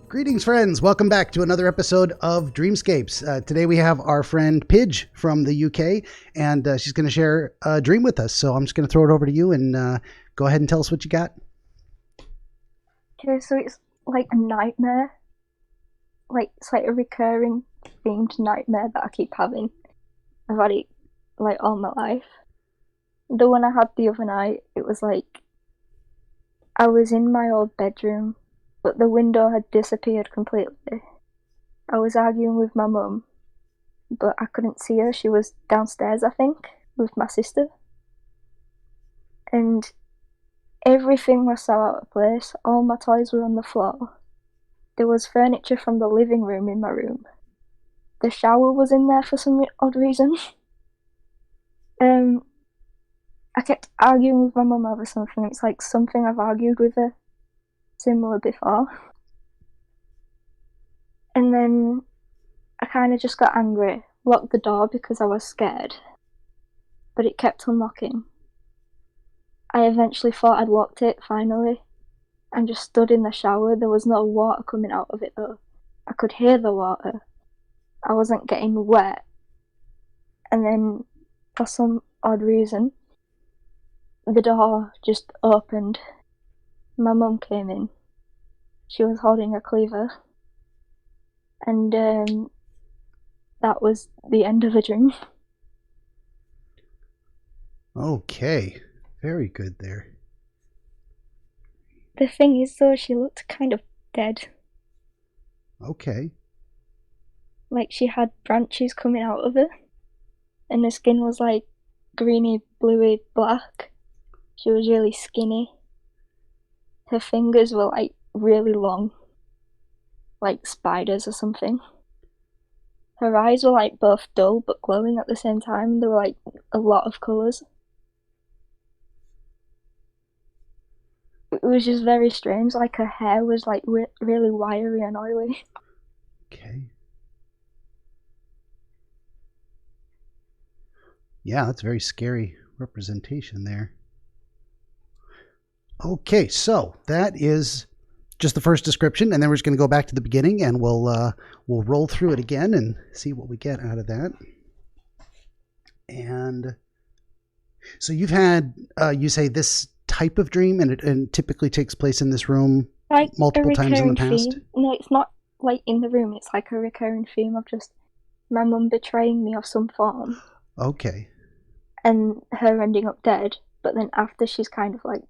Greetings, friends. Welcome back to another episode of Dreamscapes. Today we have our friend Pidge from the UK, and she's going to share a dream with us. So I'm just going to throw it over to you and go ahead and tell us what you got. Okay, so it's like a nightmare. It's like a recurring themed nightmare that I keep having. I've had it like all my life. The one I had the other night, it was like I was in my old bedroom, but the window had disappeared completely. I was arguing with my mum, but I couldn't see her. She was downstairs, I think, with my sister. And everything was so out of place. All my toys were on the floor. There was furniture from the living room in my room. The shower was in there for some odd reason. I kept arguing with my mum over something. It's like something I've argued with her similar before. And then I kind of just got angry, locked the door because I was scared, but it kept unlocking. I eventually thought I'd locked it, finally, and just stood in the shower. There was no water coming out of it though. I could hear the water. I wasn't getting wet. And then, for some odd reason, the door just opened. My mum came in. She was holding a cleaver. And that was the end of the dream. Okay. Very good there. The thing is, though, she looked kind of dead. Okay. Like she had branches coming out of her. And her skin was like greeny, bluey, black. She was really skinny. Her fingers were like really long. Like spiders or something. Her eyes were like both dull but glowing at the same time. There were like a lot of colours. It was just very strange. Like her hair was like really wiry and oily. Okay. Yeah, that's a very scary representation there. Okay, so that is just the first description, and then we're just going to go back to the beginning, and we'll roll through it again and see what we get out of that. And so you've had, you say, this type of dream, and it typically takes place in this room Like multiple times in the past? Theme. No, it's not like in the room. It's like a recurring theme of just my mum betraying me of some form. Okay. And her ending up dead, but then after she's kind of like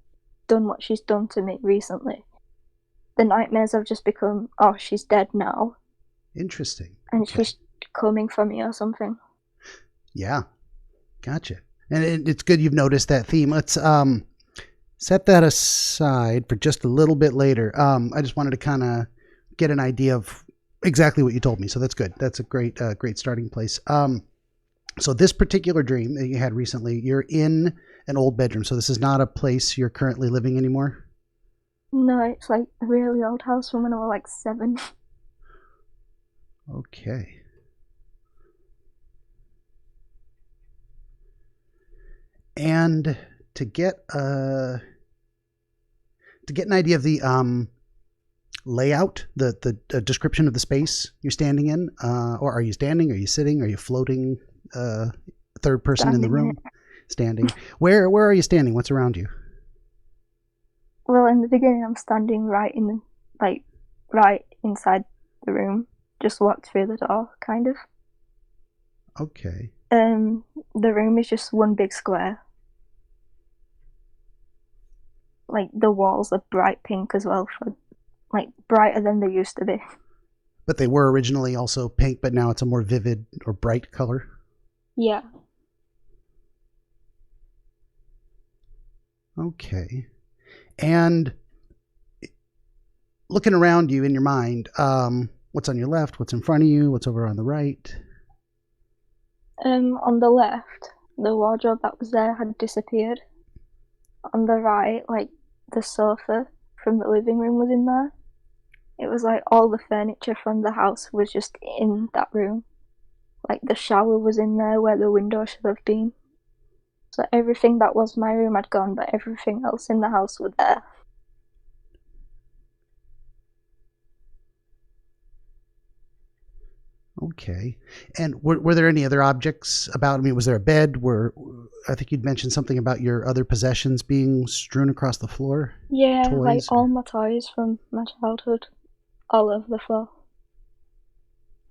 done what she's done to me recently, the nightmares have just become, oh, she's dead now. Interesting. And she's coming for me or something. Yeah. Gotcha. And it's good you've noticed that theme. Let's set that aside for just a little bit later. I just wanted to kind of get an idea of exactly what you told me, so that's good. That's a great starting place. So this particular dream that you had recently, you're in an old bedroom, so this is not a place you're currently living anymore? No, it's like a really old house from when I was like 7. Okay. And to get an idea of the layout, the description of the space you're standing in, or are you standing? Are you sitting? Are you floating? Third person Standing in the room? Standing. Where are you standing? What's around you? Well, in the beginning, I'm standing right inside the room. Just walked through the door, kind of. Okay. The room is just one big square. Like the walls are bright pink as well, like brighter than they used to be. But they were originally also pink, but now it's a more vivid or bright color? Yeah. Okay. And looking around you in your mind, what's on your left? What's in front of you? What's over on the right? On the left, the wardrobe that was there had disappeared. On the right, like the sofa from the living room was in there. It was like all the furniture from the house was just in that room. Like the shower was in there where the window should have been. So everything that was my room had gone, but everything else in the house was there. Okay. And were there any other objects about? I mean, was there a bed? I think you'd mentioned something about your other possessions being strewn across the floor? Yeah, like Toys? all my toys from my childhood, all over the floor.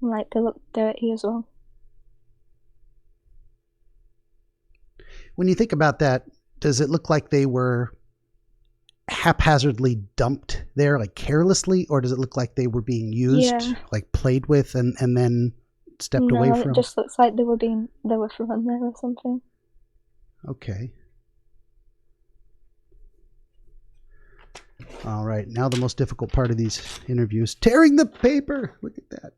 And, like, they look dirty as well. When you think about that, does it look like they were haphazardly dumped there, like carelessly, or does it look like they were being used, Yeah. like played with and then stepped away No, from? it just looks like they were thrown there or something. Okay. All right. Now the most difficult part of these interviews, tearing the paper. Look at that.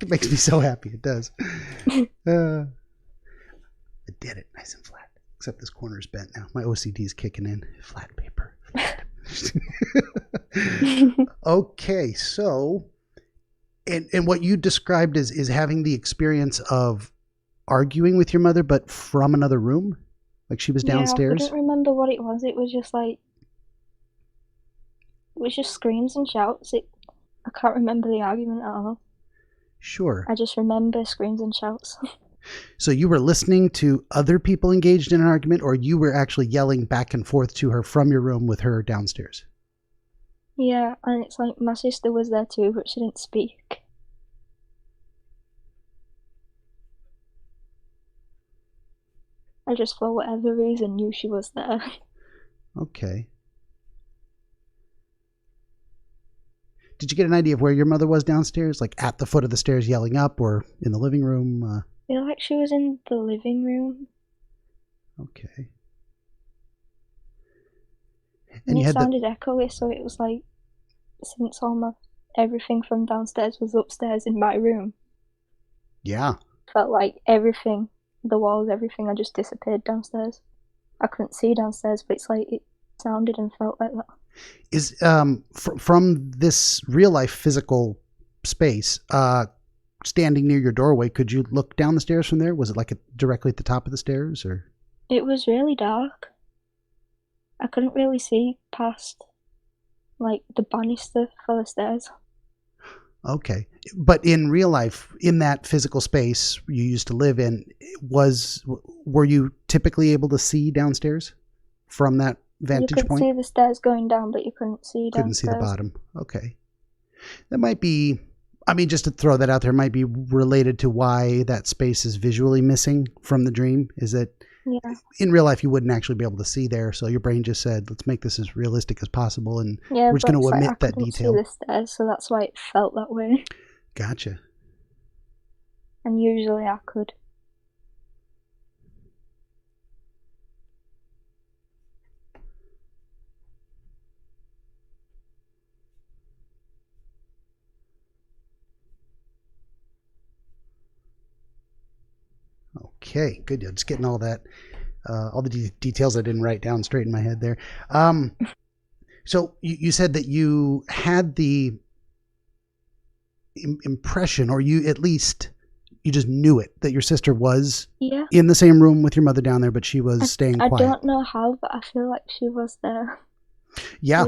It makes me so happy. It does. I did it nice and flat. Except this corner is bent now. My OCD is kicking in. Flat paper. Okay. So, and what you described is having the experience of arguing with your mother, but from another room? Like she was downstairs? Yeah, I couldn't remember what it was. It was just like... It was just screams and shouts. I can't remember the argument at all. Sure. I just remember screams and shouts. So you were listening to other people engaged in an argument, or you were actually yelling back and forth to her from your room with her downstairs? Yeah, and it's like my sister was there too, but she didn't speak. I just, for whatever reason, knew she was there. Okay. Did you get an idea of where your mother was downstairs? Like at the foot of the stairs yelling up, or in the living room? I feel like she was in the living room. Okay. And it sounded echoey, so it was like, since everything from downstairs was upstairs in my room. Yeah. Felt like everything, the walls, everything had just disappeared downstairs. I couldn't see downstairs, but it's like it sounded and felt like that. Is from this real life physical space, standing near your doorway, could you look down the stairs from there? Was it like directly at the top of the stairs, or? It was really dark. I couldn't really see past, like, the banister for the stairs. Okay. But in real life, in that physical space you used to live in, were you typically able to see downstairs from that vantage point? You could see the stairs going down, but you couldn't see downstairs. Couldn't see the bottom. Okay. That might be, I mean, just to throw that out there, might be related to why that space is visually missing from the dream. Is that in real life you wouldn't actually be able to see there, so your brain just said, let's make this as realistic as possible, and we're just going to omit that detail. I couldn't see the stairs, so that's why it felt that way. Gotcha. And usually I could. Okay, good. Just getting all that, all the details I didn't write down straight in my head there. So you said that you had the impression, or you just knew it, that your sister was in the same room with your mother down there, but she was staying quiet. I don't know how, but I feel like she was there. Yeah.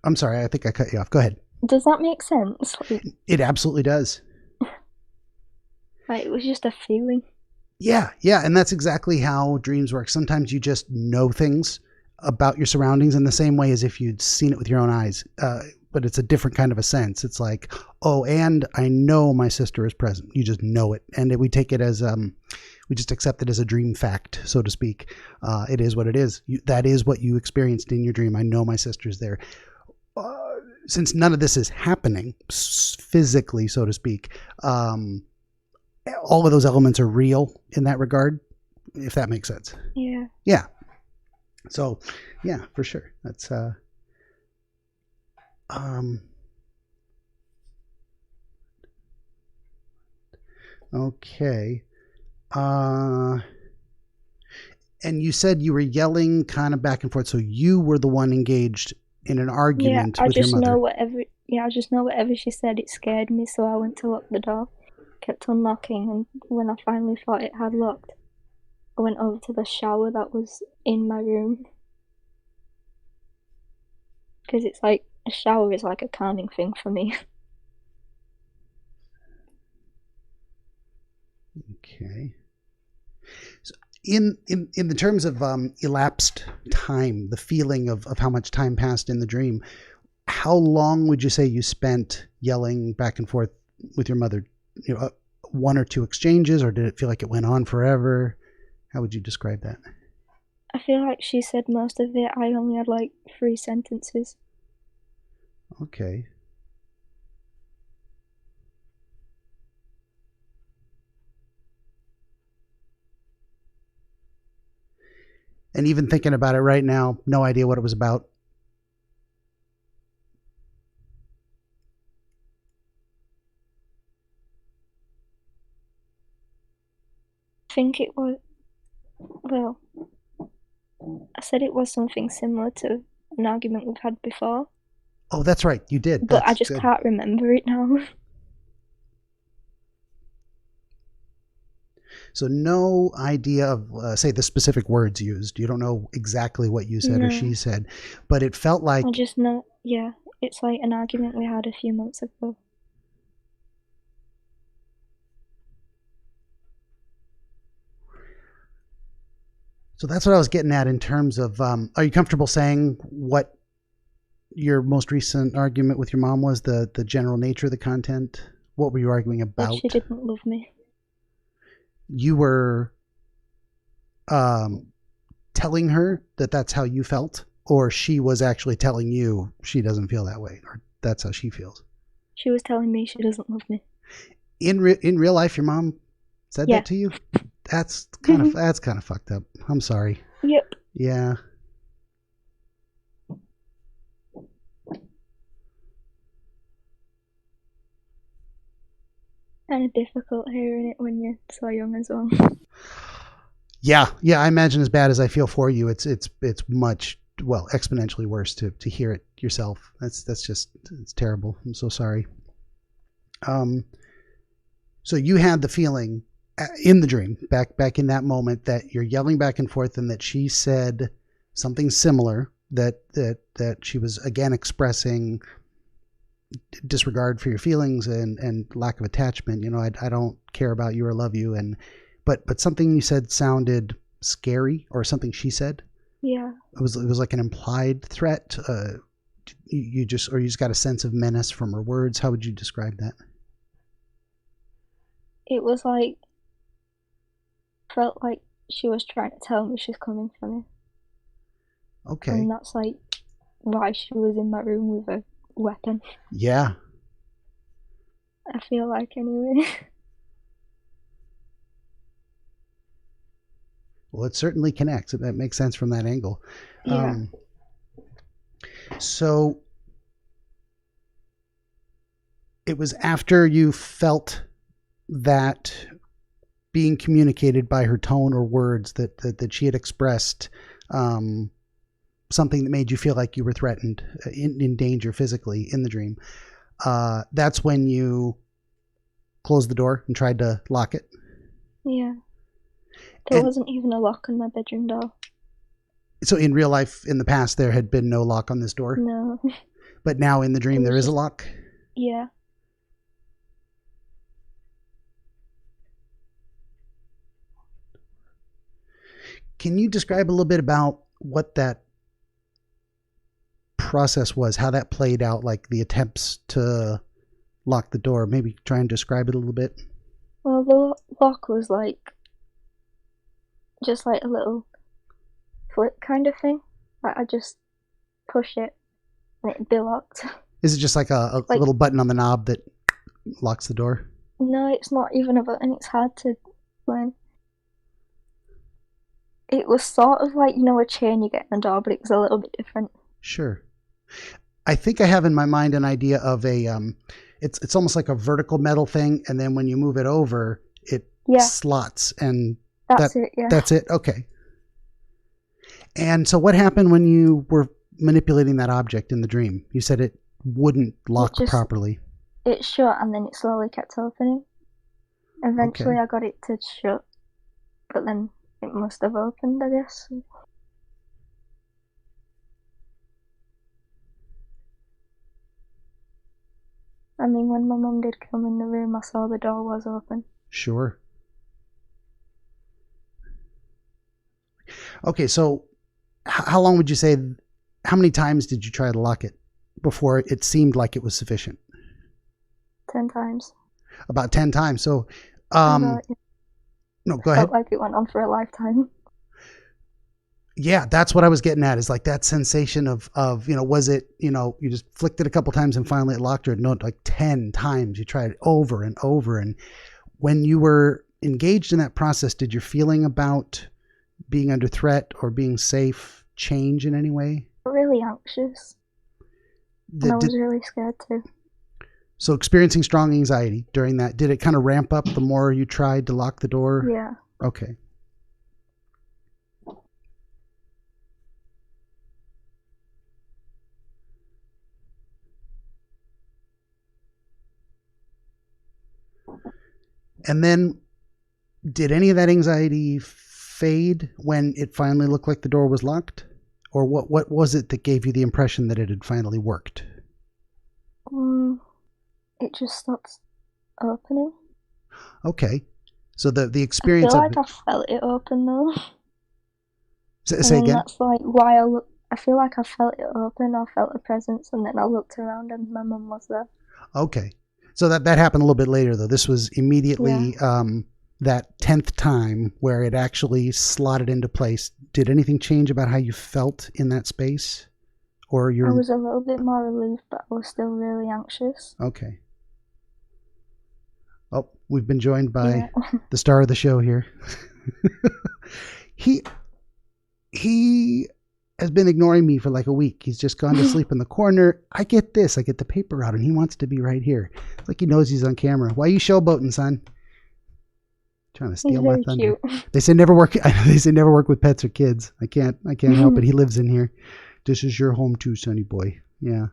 I'm sorry, I think I cut you off. Go ahead. Does that make sense? It absolutely does. Like, it was just a feeling. Yeah, and that's exactly how dreams work. Sometimes you just know things about your surroundings in the same way as if you'd seen it with your own eyes, but it's a different kind of a sense. It's like, oh, and I know my sister is present. You just know it, and we take it as we just accept it as a dream fact, so to speak. It is what it is. That is what you experienced in your dream. I know my sister's there. Since none of this is happening physically, so to speak, all of those elements are real in that regard, if that makes sense. Yeah. So, yeah, for sure. That's okay. And you said you were yelling kind of back and forth, so you were the one engaged in an argument with your mother. I just know whatever she said, it scared me, so I went to lock the door. Kept on knocking, and when I finally thought it had locked, I went over to the shower that was in my room, because it's like a shower is like a calming thing for me. Okay. So in the terms of elapsed time, the feeling of how much time passed in the dream, how long would you say you spent yelling back and forth with your mother? One or two exchanges, or did it feel like it went on forever? How would you describe that? I feel like she said most of it. I only had like 3 sentences. Okay. And even thinking about it right now, no idea what it was about. I think it was, well, I said it was something similar to an argument we've had before. Oh, that's right. You did. But That's I just good. can't remember it now. So no idea of, say, the specific words used. You don't know exactly what you said or she said, but it felt like... I just know, yeah, it's like an argument we had a few months ago. So that's what I was getting at in terms of, are you comfortable saying what your most recent argument with your mom was, the general nature of the content? What were you arguing about? That she didn't love me. You were telling her that that's how you felt, or she was actually telling you she doesn't feel that way, or that's how she feels? She was telling me she doesn't love me. In real life, your mom said that to you? That's kind of fucked up. I'm sorry. Yep. Yeah. Kind of difficult hearing it when you're so young as well. Yeah. I imagine as bad as I feel for you, it's much, well, exponentially worse to hear it yourself. That's just, it's terrible. I'm so sorry. So you had the feeling in the dream, back in that moment, that you're yelling back and forth, and that she said something similar, that she was again expressing disregard for your feelings and lack of attachment. I don't care about you or love you, but something you said sounded scary, or something she said. Yeah. It was like an implied threat. You just got a sense of menace from her words. How would you describe that? It was like, felt like she was trying to tell me she's coming for me. Okay. And that's like why she was in my room with a weapon. Yeah. I feel like, anyway. Well, it certainly connects. That makes sense from that angle. Yeah. So it was after you felt that being communicated by her tone or words that she had expressed something that made you feel like you were threatened, in danger physically in the dream. That's when you closed the door and tried to lock it? Yeah. There wasn't even a lock on my bedroom door. So in real life, in the past, there had been no lock on this door? No. But now in the dream, there is a lock? Yeah. Can you describe a little bit about what that process was, how that played out, like the attempts to lock the door? Maybe try and describe it a little bit. Well, the lock was like just like a little flip kind of thing. Like I just push it and it'd be locked. Is it just like a little button on the knob that locks the door? No, it's not even a button. It's hard to explain. It was sort of like, a chain you get in a door, but it was a little bit different. Sure. I think I have in my mind an idea of it's almost like a vertical metal thing, and then when you move it over, it slots, and that's it. Yeah. That's it. Okay. And so what happened when you were manipulating that object in the dream? You said it wouldn't lock properly. It shut, and then it slowly kept opening. Eventually, I got it to shut, but then it must have opened, I guess. I mean, when my mum did come in the room, I saw the door was open. Sure. Okay, so how long would you say, how many times did you try to lock it before it seemed like it was sufficient? 10 times. About 10 times. So, About, yeah. no, go Felt ahead. like it went on for a lifetime. Yeah, that's what I was getting at, is like that sensation of, was it, you just flicked it a couple times and finally it locked, or no, like 10 times you tried it over and over. And when you were engaged in that process, did your feeling about being under threat or being safe change in any way? Really anxious. And I was really scared too. So experiencing strong anxiety during that, did it kind of ramp up the more you tried to lock the door? Yeah. Okay. And then did any of that anxiety fade when it finally looked like the door was locked? Or what was it that gave you the impression that it had finally worked? It just stopped opening. Okay. So the experience I feel like I felt it open though. Say again? That's like why I feel like I felt it open, I felt a presence, and then I looked around and my mum was there. Okay. So that happened a little bit later though. This was immediately that 10th time where it actually slotted into place. Did anything change about how you felt in that space? Or I was a little bit more relieved, but I was still really anxious. Okay. Oh, we've been joined by the star of the show here. He has been ignoring me for like a week. He's just gone to sleep in the corner. I get this. I get the paper out and he wants to be right here. It's like he knows he's on camera. Why are you showboating, son? Trying to steal my thunder. Cute. They say never work. They say never work with pets or kids. I can't help it. He lives in here. This is your home too, sonny boy. Yeah.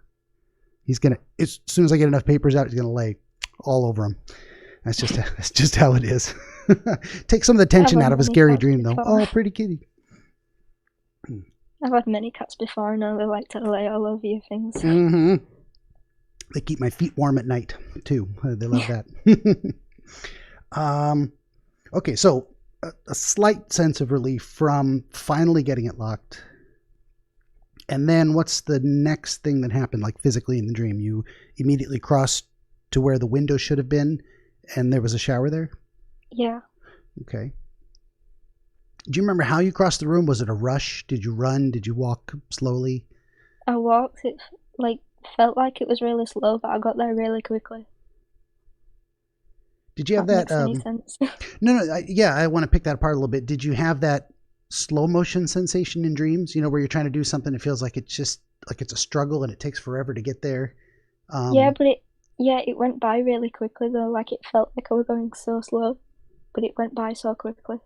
He's gonna, as soon as I get enough papers out, he's gonna lay all over him. That's just how it is. Take some of the tension out of a scary dream, though. Oh, pretty kitty. I've had many cats before, and they like to lay all over your things. Mm-hmm. They keep my feet warm at night too. They love that. Okay, so a slight sense of relief from finally getting it locked. And then what's the next thing that happened, like physically in the dream? You immediately crossed to where the window should have been, and there was a shower there? Yeah. Okay. Do you remember how you crossed the room? Was it a rush? Did you run? Did you walk slowly? I walked. It felt like it was really slow, but I got there really quickly. Did you have that? Makes any sense? No. I want to pick that apart a little bit. Did you have that slow motion sensation in dreams? You know, where you're trying to do something, it feels like it's just like it's a struggle and it takes forever to get there. Yeah, but it went by really quickly though. Like it felt like I was going so slow, but it went by so quickly.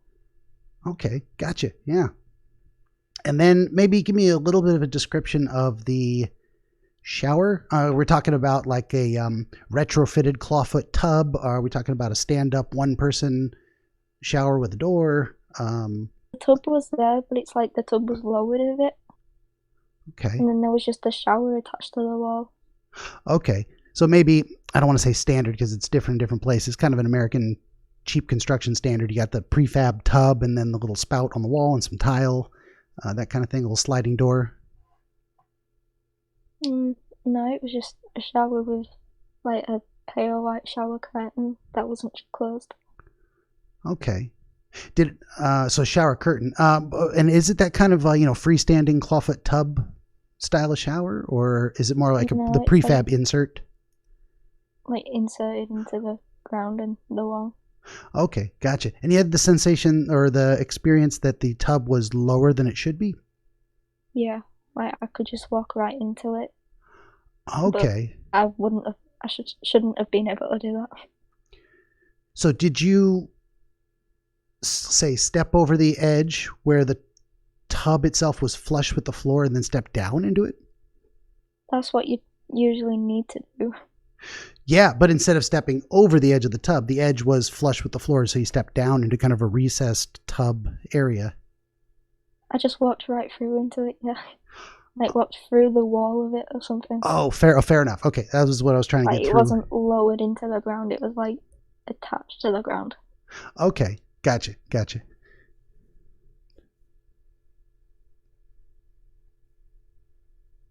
Okay, gotcha. Yeah. And then maybe give me a little bit of a description of the shower. We're talking about like a retrofitted clawfoot tub. Are we talking about a stand-up one-person shower with a door? The tub was there, but it's like the tub was lowered a bit. Okay. And then there was just a shower attached to the wall. Okay. So maybe, I don't want to say standard because it's different in different places. Kind of an American cheap construction standard. You got the prefab tub and then the little spout on the wall and some tile, that kind of thing, a little sliding door. No, it was just a shower with like a pale white shower curtain that wasn't closed. Okay. So shower curtain. And is it that kind of, freestanding clawfoot tub style of shower, or is it more like the prefab like, insert? Like inserted into the ground and the wall. Okay, gotcha. And you had the sensation or the experience that the tub was lower than it should be? Yeah, like I could just walk right into it. Okay. But I shouldn't have been able to do that. So did you say step over the edge where the tub itself was flush with the floor and then step down into it? That's what you usually need to do. Yeah, but instead of stepping over the edge of the tub, the edge was flush with the floor, so you stepped down into kind of a recessed tub area. I just walked right through into it, yeah. Like walked through the wall of it or something. Oh, fair enough. Okay, that was what I was trying to get through. It wasn't lowered into the ground, it was like attached to the ground. Okay, gotcha.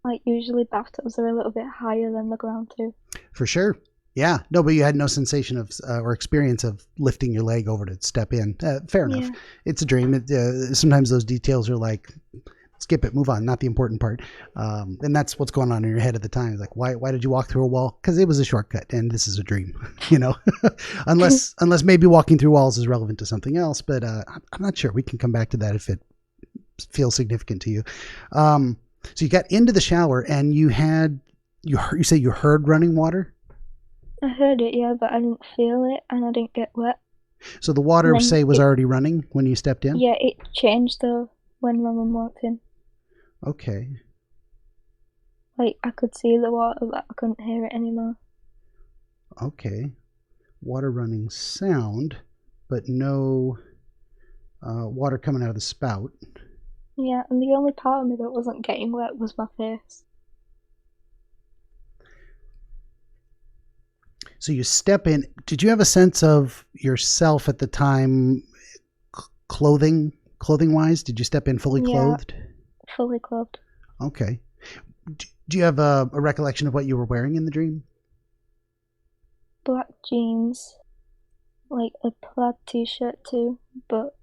Like, usually bathtubs are a little bit higher than the ground too. For sure. Yeah. No, but you had no sensation of or experience of lifting your leg over to step in. Fair enough. Yeah. It's a dream. Sometimes those details are like, skip it, move on, not the important part. And that's what's going on in your head at the time. Like, why did you walk through a wall? Because it was a shortcut, and this is a dream, unless maybe walking through walls is relevant to something else. But I'm not sure. We can come back to that if it feels significant to you. So you got into the shower, and you say you heard running water? I heard it, yeah, but I didn't feel it, and I didn't get wet. So the water, was already running when you stepped in? Yeah, it changed though when my mum walked in. Okay. Like, I could see the water, but I couldn't hear it anymore. Okay. Water running sound, but no water coming out of the spout. Yeah, and the only part of me that wasn't getting wet was my face. So you step in. Did you have a sense of yourself at the time, clothing-wise? Did you step in fully clothed? Yeah, fully clothed. Okay. Do you have a recollection of what you were wearing in the dream? Black jeans, like a plaid t-shirt too, but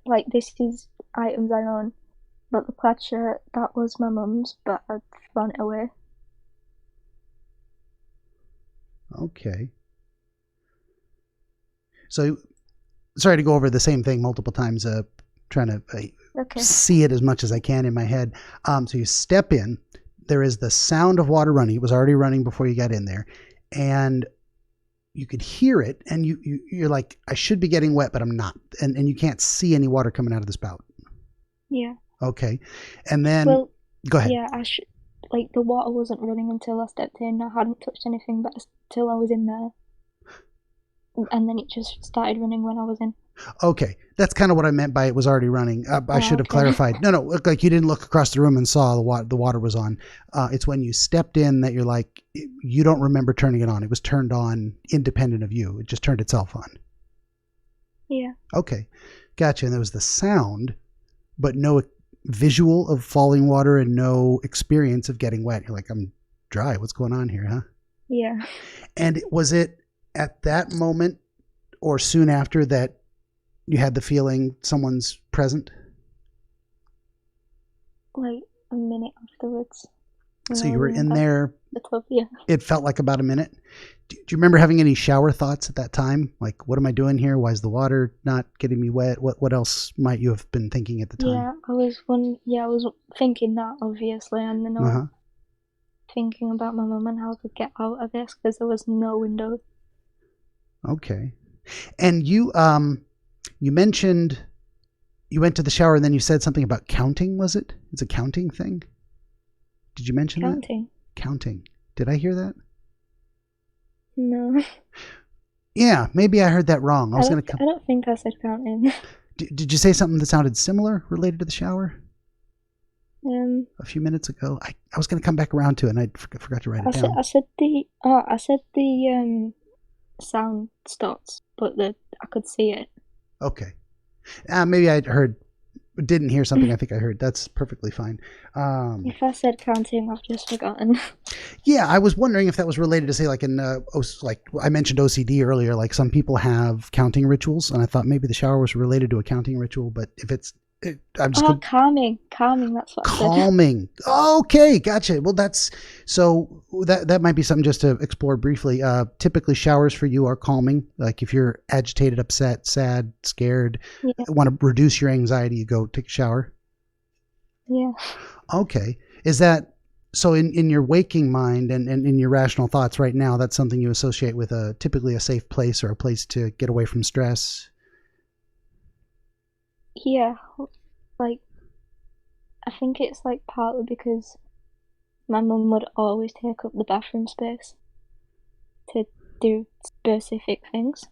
like, this is items I own. But the plaid shirt, that was my mum's, but I'd thrown it away. Okay. So, sorry to go over the same thing multiple times, trying to see it as much as I can in my head. So you step in, there is the sound of water running. It was already running before you got in there. And you could hear it, and you're like, I should be getting wet, but I'm not. And you can't see any water coming out of the spout. Yeah. Okay. And then, go ahead. Yeah, like, the water wasn't running until I stepped in. I hadn't touched anything but until I was in there. And then it just started running when I was in. Okay. That's kind of what I meant by it was already running. I should have clarified. No, like you didn't look across the room and saw the water was on. It's when you stepped in that you're like, you don't remember turning it on. It was turned on independent of you. It just turned itself on. Yeah. Okay. Gotcha. And there was the sound, but no visual of falling water and no experience of getting wet. You're like, I'm dry. What's going on here, huh? Yeah. And was it at that moment or soon after that you had the feeling someone's present? Like a minute afterwards. So you were in there. The club, yeah. It felt like about a minute. Do you remember having any shower thoughts at that time? Like, what am I doing here? Why is the water not getting me wet? What else might you have been thinking at the time? Yeah, I was thinking that, obviously, and then I was thinking about my mum and how I could get out of this because there was no window. Okay. And you mentioned you went to the shower and then you said something about counting, was it? It's a counting thing? Did you mention that? Counting. Did I hear that? No. Yeah, maybe I heard that wrong. I don't think I said counting. Did you say something that sounded similar related to the shower? A few minutes ago. I was going to come back around to it and I forgot to write it down. I said the sound stops, but I could see it. Okay. Maybe I didn't hear something I think I heard. That's perfectly fine. If I said counting, I've just forgotten. Yeah, I was wondering if that was related to, say, like like I mentioned OCD earlier, like some people have counting rituals, and I thought maybe the shower was related to a counting ritual, but if it's calming, that's what I said. Calming. Okay, gotcha. Well, that might be something just to explore briefly. Typically showers for you are calming. Like if you're agitated, upset, sad, scared, want to reduce your anxiety, you go take a shower. Yeah. Okay. Is that so in your waking mind and in your rational thoughts right now, that's something you associate with typically a safe place or a place to get away from stress? Yeah, like, I think it's like partly because my mum would always take up the bathroom space to do specific things.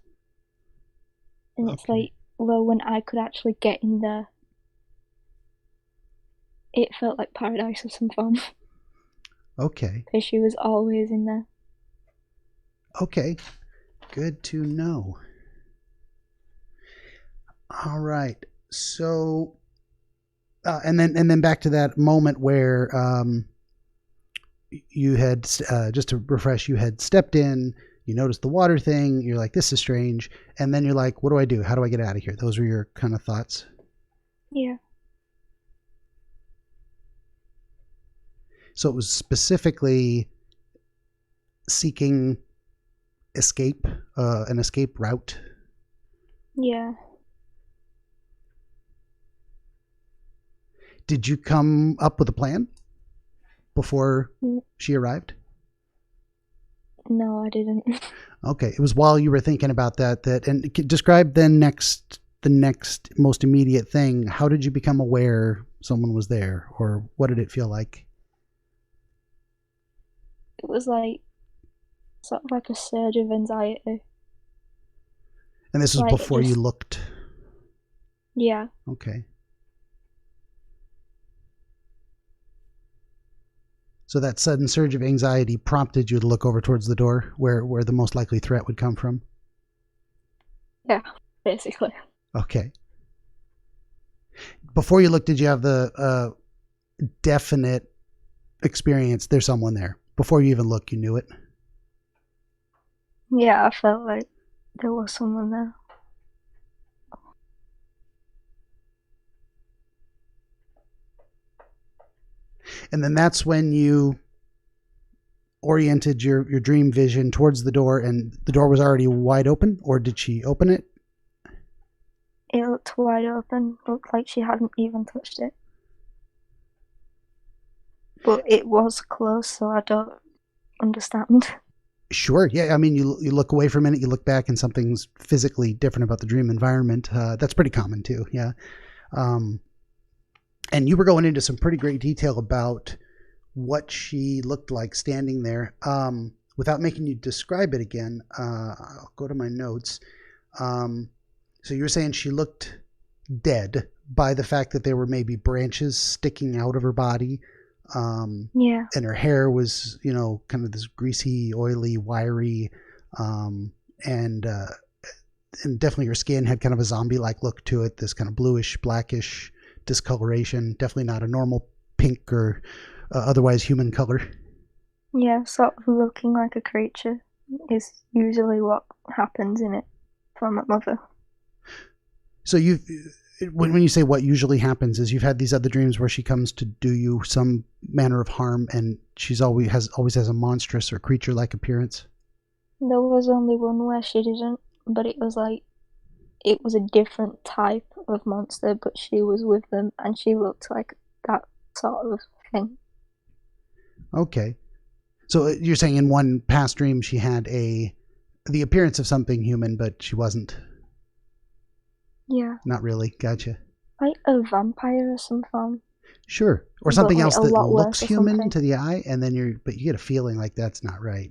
And it's like, well, when I could actually get in there, it felt like paradise of some form. Okay. Because she was always in there. Okay. Good to know. All right. So And then back to that moment where you had, just to refresh, you had stepped in, you noticed the water thing, you're like, this is strange. And then you're like, what do I do? How do I get out of here? Those were your kind of thoughts. Yeah. So it was specifically seeking escape, an escape route. Yeah. Did you come up with a plan before she arrived? No, I didn't. Okay, it was while you were thinking about that, and describe then the next most immediate thing. How did you become aware someone was there, or what did it feel like? It was like sort of like a surge of anxiety. And this was Like, before you looked. Yeah. Okay. So that sudden surge of anxiety prompted you to look over towards the door where the most likely threat would come from? Yeah, basically. Okay. Before you looked, did you have the definite experience, there's someone there? Before you even looked, you knew it? Yeah, I felt like there was someone there. And then that's when you oriented your dream vision towards the door, and the door was already wide open, or did she open it? It looked wide open, looked like she hadn't even touched it. But it was close, so I don't understand. Sure. Yeah. I mean, you look away for a minute, you look back, and something's physically different about the dream environment. That's pretty common too. Yeah. And you were going into some pretty great detail about what she looked like standing there. Without making you describe it again, I'll go to my notes. So you were saying she looked dead by the fact that there were maybe branches sticking out of her body. Yeah. And her hair was, kind of this greasy, oily, wiry, and definitely her skin had kind of a zombie-like look to it, this kind of bluish, blackish discoloration. Definitely not a normal pink or otherwise human color. Yeah, sort of looking like a creature is usually what happens in it for my mother. So when you say what usually happens is you've had these other dreams where she comes to do you some manner of harm, and she's always has a monstrous or creature-like appearance. There was only one where she didn't, but it was a different type of monster, but she was with them and she looked like that sort of thing. Okay. So you're saying in one past dream she had the appearance of something human, but she wasn't? Yeah. Not really. Gotcha. Like a vampire or some form. Sure. Or something else that looks human something. to the eye, and then but you get a feeling like that's not right.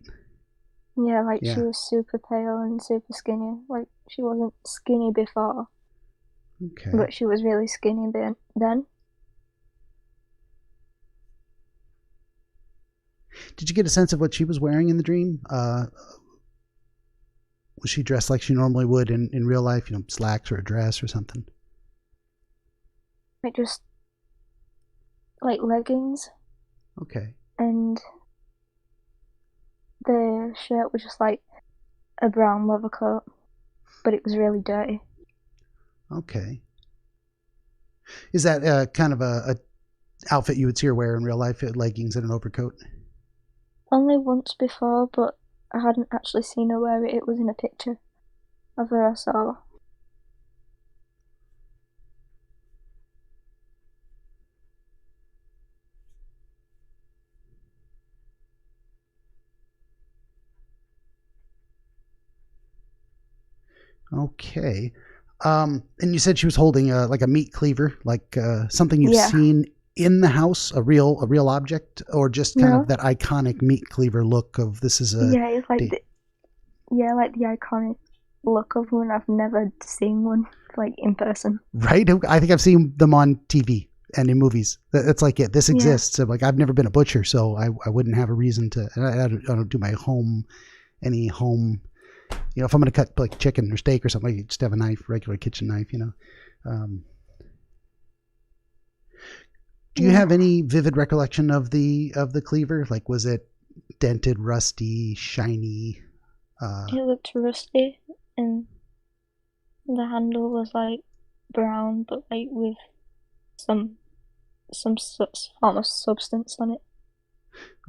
Yeah, she was super pale and super skinny. Like, she wasn't skinny before. Okay. But she was really skinny then. Did you get a sense of what she was wearing in the dream? Was she dressed like she normally would in real life? Slacks or a dress or something? Just like leggings. Okay. And the shirt was just like a brown leather coat, but it was really dirty. Okay. Is that kind of a outfit you would see her wear in real life? Leggings and an overcoat? Only once before, but I hadn't actually seen her wear it. It was in a picture of her I saw. Okay. And you said she was holding like a meat cleaver, like something you've seen in the house, a real object, or just kind of that iconic meat cleaver look of this is a... Yeah, it's like like the iconic look of one. I've never seen one like in person. Right? I think I've seen them on TV and in movies. That's like it. This exists. So, like, I've never been a butcher, so I wouldn't have a reason to... I don't do any home... if I'm going to cut like chicken or steak or something, I just have a knife, regular kitchen knife, Do you have any vivid recollection of the cleaver? Like, was it dented, rusty, shiny? It looked rusty, and the handle was like brown, but like with some form of substance on it.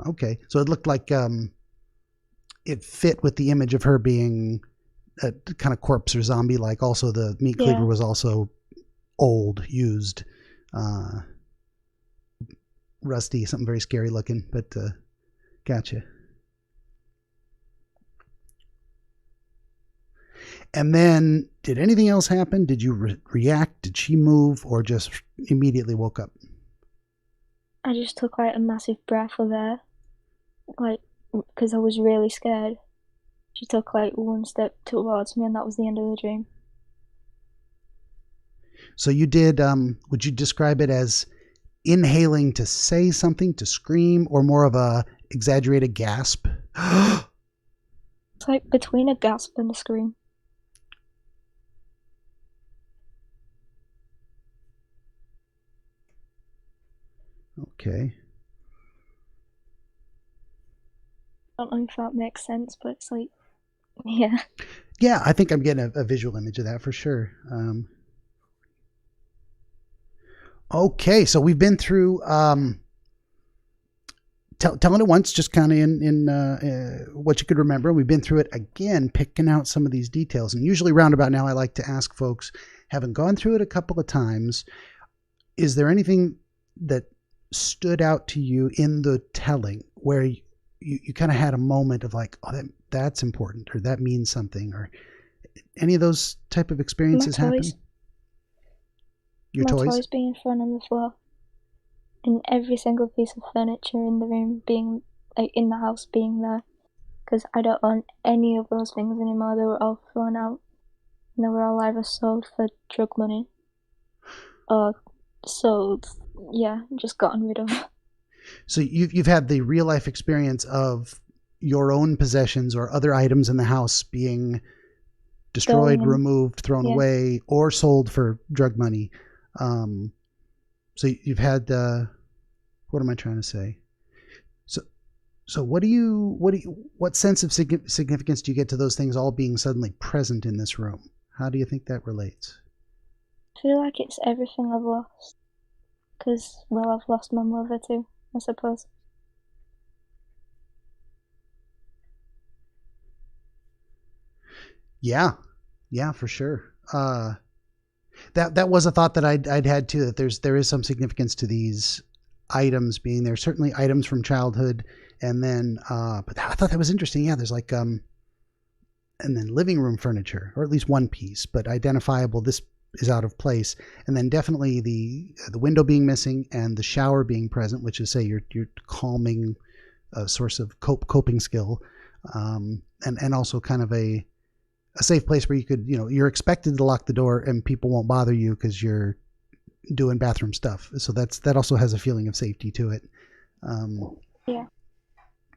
Okay, so it looked like it fit with the image of her being a kind of corpse or zombie like. Also, the meat cleaver was also old, used, rusty, something very scary looking, but gotcha. And then, did anything else happen? Did you react? Did she move, or just immediately woke up? I just took like a massive breath of air, like, because I was really scared. She took like one step towards me, and that was the end of the dream. So you did, would you describe it as inhaling to say something, to scream, or more of a exaggerated gasp? It's like between a gasp and a scream. Okay. I don't know if that makes sense, but it's like, yeah. Yeah, I think I'm getting a visual image of that for sure. Okay, so we've been through telling it once, just kind of in what you could remember. We've been through it again, picking out some of these details. And usually roundabout now, I like to ask folks, having gone through it a couple of times, is there anything that stood out to you in the telling where you kind of had a moment of like, oh, that's important, or that means something, or any of those type of experiences happen? Your My toys? toys being thrown on the floor, and every single piece of furniture in the room being, like, in the house being there, because I don't own any of those things anymore. They were all thrown out, and they were all either sold for drug money or sold, just gotten rid of. So you've had the real life experience of your own possessions or other items in the house being destroyed, removed, thrown away, or sold for drug money. So you've had, what am I trying to say? So what sense of significance do you get to those things all being suddenly present in this room? How do you think that relates? I feel like it's everything I've lost. Because, well, I've lost my mother too, I suppose. Yeah, for sure. That was a thought that I'd had too, that there is some significance to these items being there. Certainly items from childhood, and then but I thought that was interesting. Yeah, there's like and then living room furniture, or at least one piece, but identifiable. This is out of place, and then definitely the window being missing and the shower being present, which is, say, your calming source of coping skill, and also kind of a safe place where you could, you're expected to lock the door and people won't bother you because you're doing bathroom stuff. So that also has a feeling of safety to it.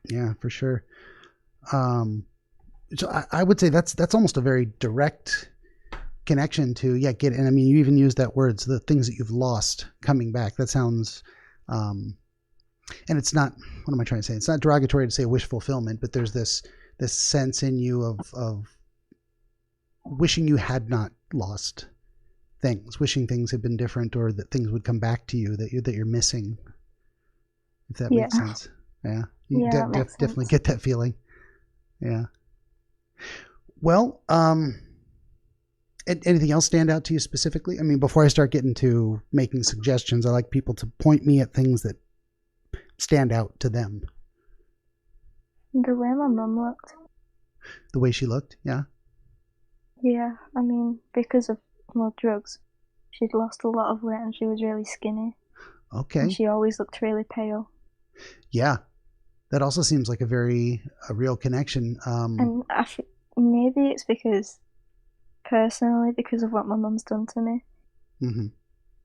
Yeah, for sure. So I would say that's almost a very direct connection to, and I mean, you even use that word, so the things that you've lost coming back. That sounds, and it's not, what am I trying to say? It's not derogatory to say wish fulfillment, but there's this sense in you of wishing you had not lost things, wishing things had been different, or that things would come back to you that you're missing. If that makes sense. Yeah. You definitely get that feeling. Yeah. Well, anything else stand out to you specifically? I mean, before I start getting to making suggestions, I like people to point me at things that stand out to them. The way my mum looked. The way she looked? Yeah. Yeah, I mean, because of drugs, she'd lost a lot of weight and she was really skinny. Okay. And she always looked really pale. Yeah. That also seems like a real connection. And maybe it's personally because of what my mum's done to me. Mm-hmm.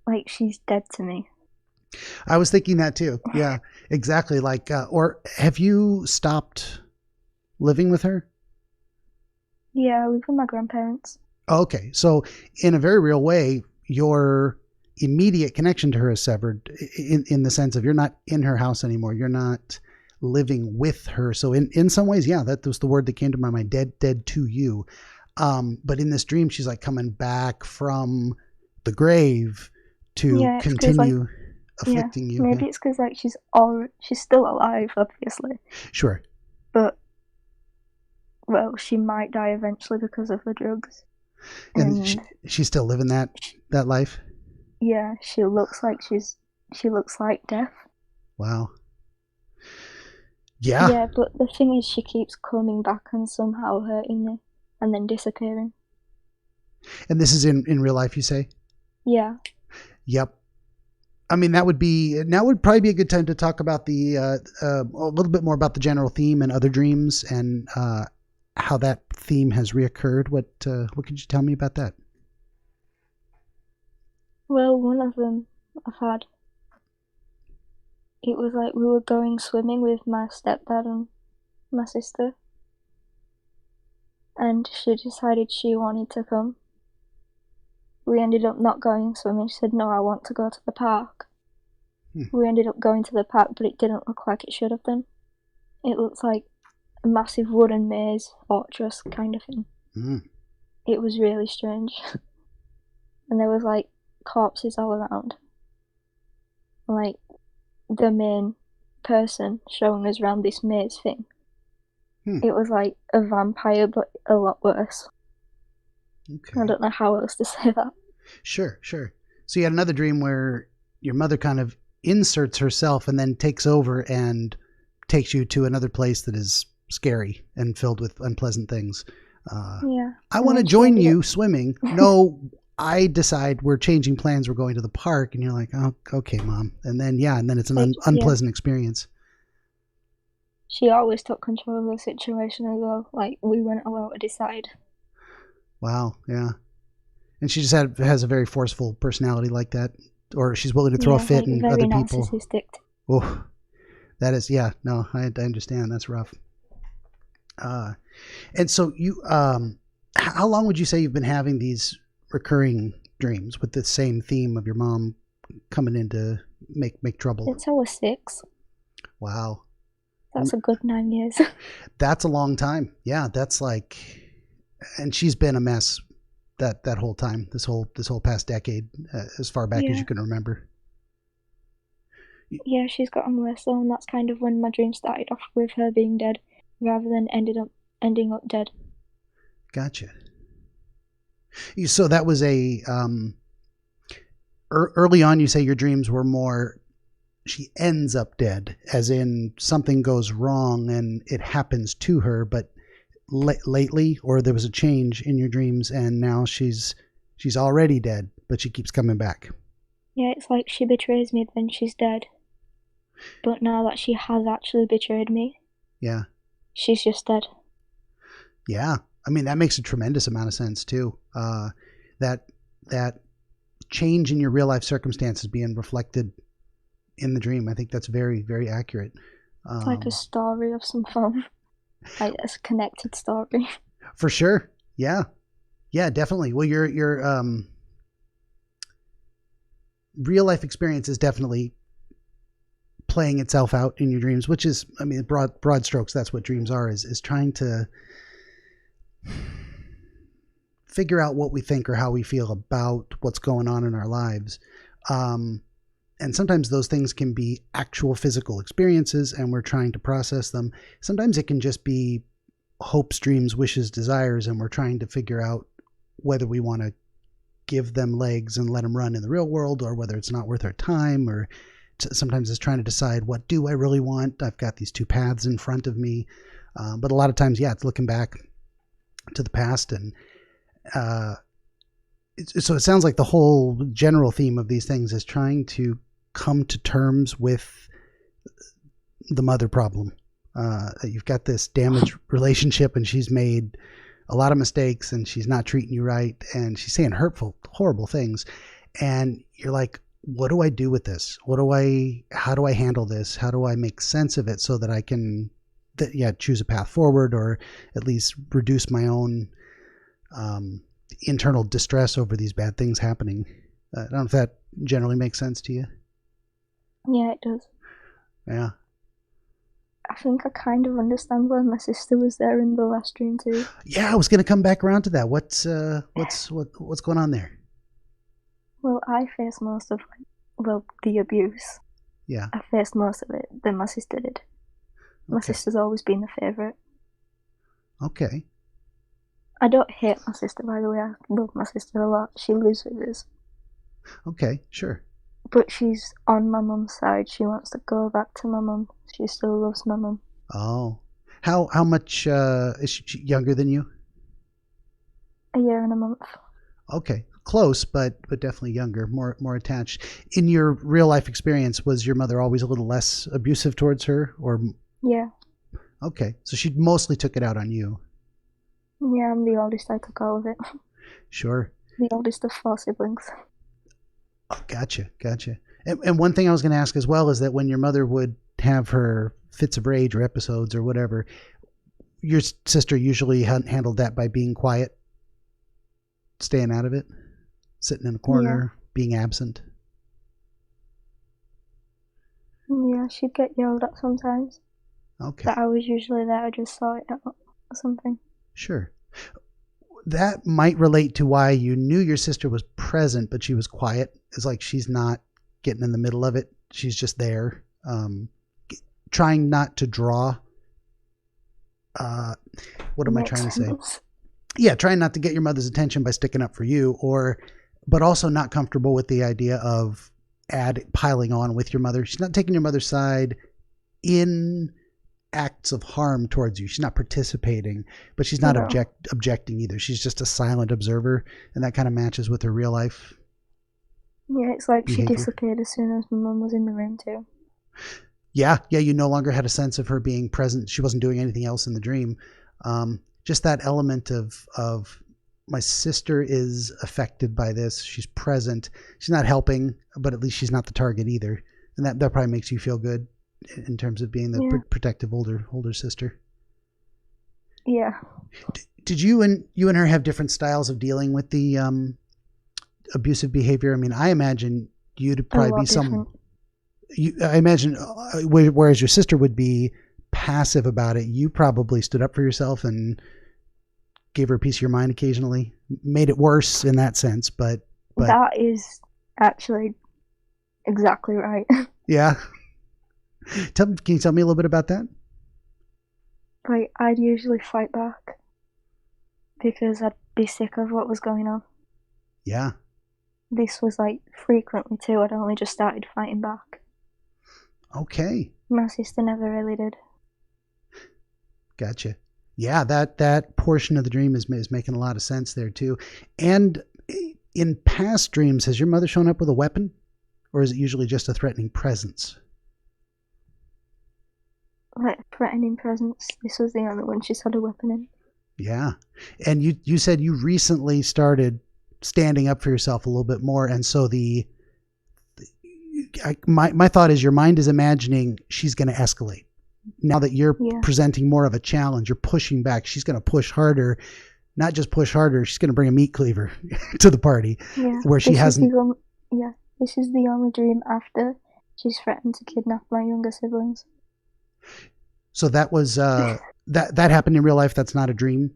Like, she's dead to me. I was thinking that too. Yeah, exactly. Like, or have you stopped living with her? Yeah, I live with my grandparents. Okay. So in a very real way, you're immediate connection to her is severed in the sense of you're not in her house anymore. You're not living with her. So in some ways, yeah, that was the word that came to my mind, dead to you. But in this dream, she's like coming back from the grave to continue afflicting you. Maybe it's because like she's still alive, obviously. Sure. But well, she might die eventually because of the drugs. And she's still living that life. Yeah, she looks like death. Wow. Yeah. Yeah, but the thing is, she keeps coming back and somehow hurting me, and then disappearing. And this is in real life, you say? Yeah. Yep. I mean, now would probably be a good time to talk about a little bit more about the general theme and other dreams and how that theme has reoccurred. What could you tell me about that? Well, one of them I've had. It was like we were going swimming with my stepdad and my sister, and she decided she wanted to come. We ended up not going swimming. She said, "No, I want to go to the park." We ended up going to the park, but it didn't look like it should have been. It looked like a massive wooden maze, fortress kind of thing. It was really strange. And there was like corpses all around. Like the main person showing us around this maze thing. It was like a vampire, but a lot worse. Okay. I don't know how else to say that. Sure. So you had another dream where your mother kind of inserts herself and then takes over and takes you to another place that is scary and filled with unpleasant things. Yeah. I want to join you swimming. No, I decide we're changing plans. We're going to the park. And you're like, oh, okay, Mom. And then it's an unpleasant experience. She always took control of the situation as well. Like, we weren't allowed to decide. Wow, yeah. And she just has a very forceful personality like that. Or she's willing to throw a fit in other people. Very narcissistic. Oh, that is, yeah, no, I understand. That's rough. And so you, how long would you say you've been having these recurring dreams with the same theme of your mom coming in to make trouble? Since I was 6. Wow. That's a good 9 years. That's a long time. Yeah, that's like, and she's been a mess that whole time, this whole past decade, as far back as you can remember. Yeah, she's gotten worse though, and that's kind of when my dream started off with her being dead, rather than ending up dead. Gotcha. So that was early on. You say your dreams were more, she ends up dead, as in something goes wrong and it happens to her, but lately, or there was a change in your dreams and now she's already dead, but she keeps coming back. Yeah, it's like she betrays me, then she's dead. But now that she has actually betrayed me, yeah, she's just dead. Yeah, I mean, that makes a tremendous amount of sense too. That change in your real life circumstances being reflected in the dream, I think that's very, very accurate. It's like a story of some form. Like a connected story. For sure. Yeah, definitely. Well, your real life experience is definitely playing itself out in your dreams, which is, I mean, broad strokes, that's what dreams are, is trying to figure out what we think or how we feel about what's going on in our lives. And sometimes those things can be actual physical experiences and we're trying to process them. Sometimes it can just be hopes, dreams, wishes, desires, and we're trying to figure out whether we want to give them legs and let them run in the real world, or whether it's not worth our time, or sometimes it's trying to decide, what do I really want? I've got these two paths in front of me. But a lot of times, yeah, it's looking back to the past. And so it sounds like the whole general theme of these things is trying to come to terms with the mother problem. You've got this damaged relationship and she's made a lot of mistakes and she's not treating you right. And she's saying hurtful, horrible things. And you're like, what do I do with this? How do I handle this? How do I make sense of it so that I can, choose a path forward, or at least reduce my own internal distress over these bad things happening? I don't know if that generally makes sense to you? Yeah, it does. Yeah. I think I kind of understand why my sister was there in the last dream too. Yeah, I was going to come back around to that. What's going on there? Well, I faced most of the abuse. Yeah. I faced most of it than my sister did. My sister's always been the favourite. Okay. I don't hate my sister, by the way. I love my sister a lot. She lives with us. Okay, sure. But she's on my mum's side. She wants to go back to my mum. She still loves my mum. Oh. How much is she younger than you? A year and a month. Okay. Close, but definitely younger, more attached. In your real life experience, was your mother always a little less abusive towards her, or? Yeah. Okay, so she mostly took it out on you. Yeah, I'm the oldest. I took all of it. Sure. The oldest of 4 siblings. Oh, gotcha. And one thing I was going to ask as well is that when your mother would have her fits of rage or episodes or whatever, your sister usually handled that by being quiet, staying out of it, sitting in a corner, being absent. Yeah, she'd get yelled at sometimes. Okay. But I was usually there. I just saw it or something. Sure. That might relate to why you knew your sister was present, but she was quiet. It's like she's not getting in the middle of it. She's just there, trying not to draw. What am I trying to say? Yeah, trying not to get your mother's attention by sticking up for you, but also not comfortable with the idea of piling on with your mother. She's not taking your mother's side in acts of harm towards you. She's not participating, but she's not objecting either. She's just a silent observer, and that kind of matches with her real life. Yeah, it's like behavior. She disappeared as soon as my mum was in the room too. Yeah, you no longer had a sense of her being present. She wasn't doing anything else in the dream. Just that element of my sister is affected by this. She's present. She's not helping, but at least she's not the target either. And that probably makes you feel good in terms of being the protective older sister. Yeah. Did you and her have different styles of dealing with the abusive behavior? I mean, I imagine you'd probably be I imagine whereas your sister would be passive about it, you probably stood up for yourself and gave her a piece of your mind occasionally. Made it worse in that sense, but that is actually exactly right. Yeah. Can you tell me a little bit about that? Like, I'd usually fight back because I'd be sick of what was going on. Yeah. This was like frequently too. I'd only just started fighting back. Okay. My sister never really did. Gotcha. Yeah, that portion of the dream is making a lot of sense there too. And in past dreams, has your mother shown up with a weapon, or is it usually just a threatening presence? Like, threatening presence. This was the only one she's had a weapon in. Yeah. And you said you recently started standing up for yourself a little bit more, and so my thought is your mind is imagining she's going to escalate. Now that you're presenting more of a challenge, you're pushing back. She's going to push harder. Not just push harder, she's going to bring a meat cleaver to the party. Yeah. Where she hasn't. This is the only dream after she's threatened to kidnap my younger siblings. So that was that happened in real life. That's not a dream.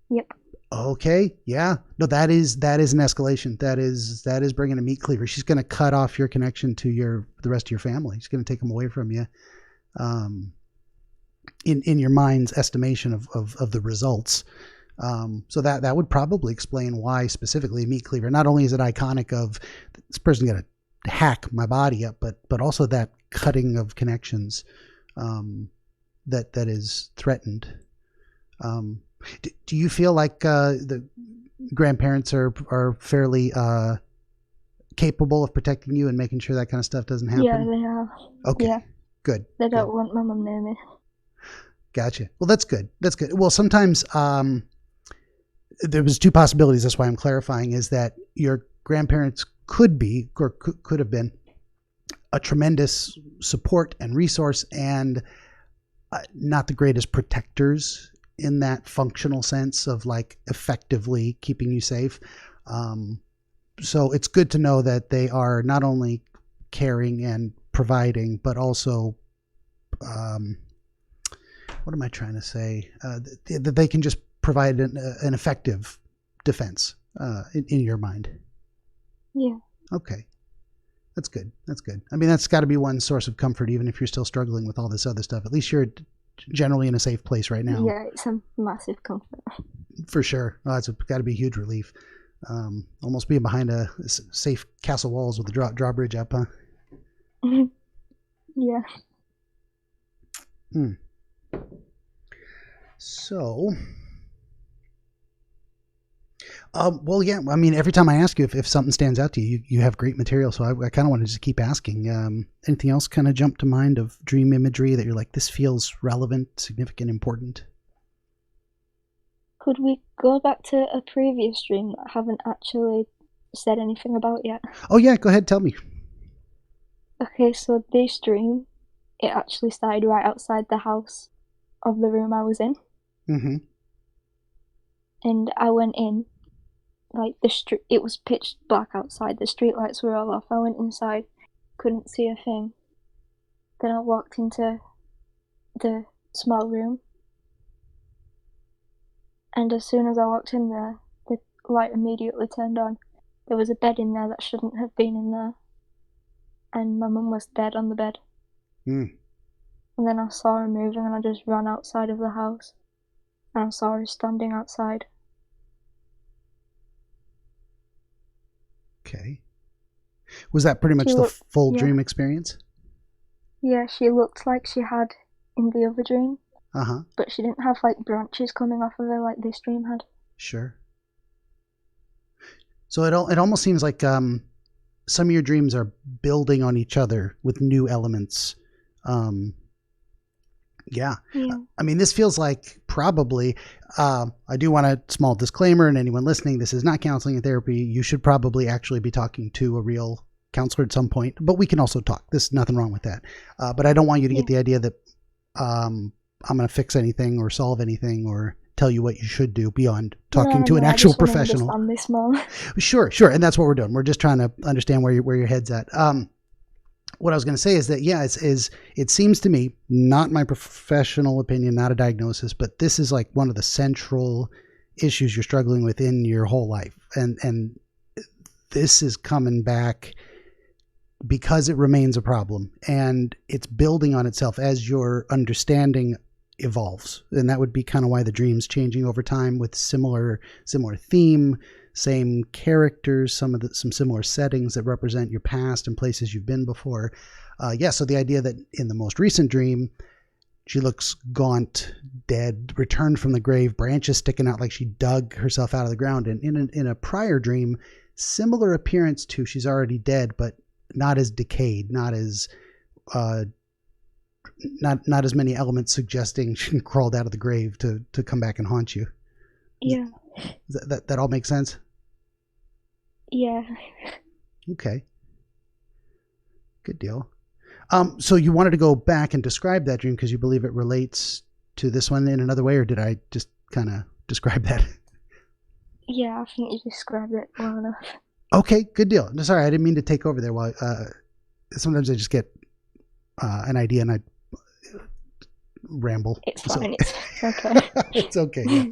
Yep. Okay. Yeah. No, that is an escalation. That is bringing a meat cleaver. She's going to cut off your connection to the rest of your family. She's going to take them away from you. In your mind's estimation of the results. So that would probably explain why specifically a meat cleaver. Not only is it iconic of this person going to hack my body up, but also that cutting of connections that is threatened. Do you feel like the grandparents are fairly capable of protecting you and making sure that kind of stuff doesn't happen? Yeah, they are. Okay. Yeah. Good. They don't want my mum near me. Gotcha. Well, that's good. Well, sometimes there was 2 possibilities. That's why I'm clarifying, is that your grandparents could be or could have been a tremendous support and resource, and not the greatest protectors in that functional sense of like effectively keeping you safe. So it's good to know that they are not only caring and providing, but also, what am I trying to say? That they can just provide an effective defense in your mind. Yeah. Okay. That's good. That's good. I mean, that's got to be one source of comfort, even if you're still struggling with all this other stuff. At least you're generally in a safe place right now. Yeah, it's a massive comfort. For sure. It's got to be a huge relief. Almost being behind a safe castle walls with the drawbridge up, huh? Yeah. So, well, yeah. I mean, every time I ask you if something stands out to you, you have great material. So I kind of want to just keep asking. Anything else kind of jump to mind of dream imagery that you're like, this feels relevant, significant, important? Could we go back to a previous dream that I haven't actually said anything about yet? Oh yeah, go ahead, tell me. Okay, so this dream, it actually started right outside the house of the room I was in. Mm-hmm. And I went in, like it was pitch black outside, the street lights were all off. I went inside, couldn't see a thing. Then I walked into the small room, and as soon as I walked in there, the light immediately turned on. There was a bed in there that shouldn't have been in there, and my mum was dead on the bed. And then I saw her moving, and I just ran outside of the house, and I saw her standing outside. Okay. Was that pretty much the full dream experience? Yeah, she looked like she had in the other dream. Uh-huh. But she didn't have, like, branches coming off of her like this dream had. Sure. So it almost seems like some of your dreams are building on each other with new elements. Yeah. I mean, this feels like probably, I do want a small disclaimer, and anyone listening, this is not counseling and therapy. You should probably actually be talking to a real counselor at some point, but we can also talk. There's nothing wrong with that. But I don't want you to get the idea that I'm going to fix anything or solve anything or tell you what you should do beyond talking to an actual professional. I just want to understand this more. Sure. And that's what we're doing. We're just trying to understand where your head's at. What I was going to say is that, yeah, it seems to me, not my professional opinion, not a diagnosis, but this is like one of the central issues you're struggling with in your whole life. And this is coming back because it remains a problem, and it's building on itself as your understanding evolves. And that would be kind of why the dream's changing over time with similar theme, same characters, some similar settings that represent your past and places you've been before. So the idea that in the most recent dream, she looks gaunt, dead, returned from the grave, branches sticking out like she dug herself out of the ground. And in a prior dream, similar appearance to she's already dead, but not as decayed, not as not as many elements suggesting she crawled out of the grave to come back and haunt you. Yeah. That all makes sense? Yeah. Okay. Good deal. So you wanted to go back and describe that dream because you believe it relates to this one in another way, or did I just kind of describe that? Yeah, I think you described it well enough. Okay, good deal. Sorry, I didn't mean to take over there. While sometimes I just get an idea and I ramble. It's fine. It's okay. It's okay. Yeah.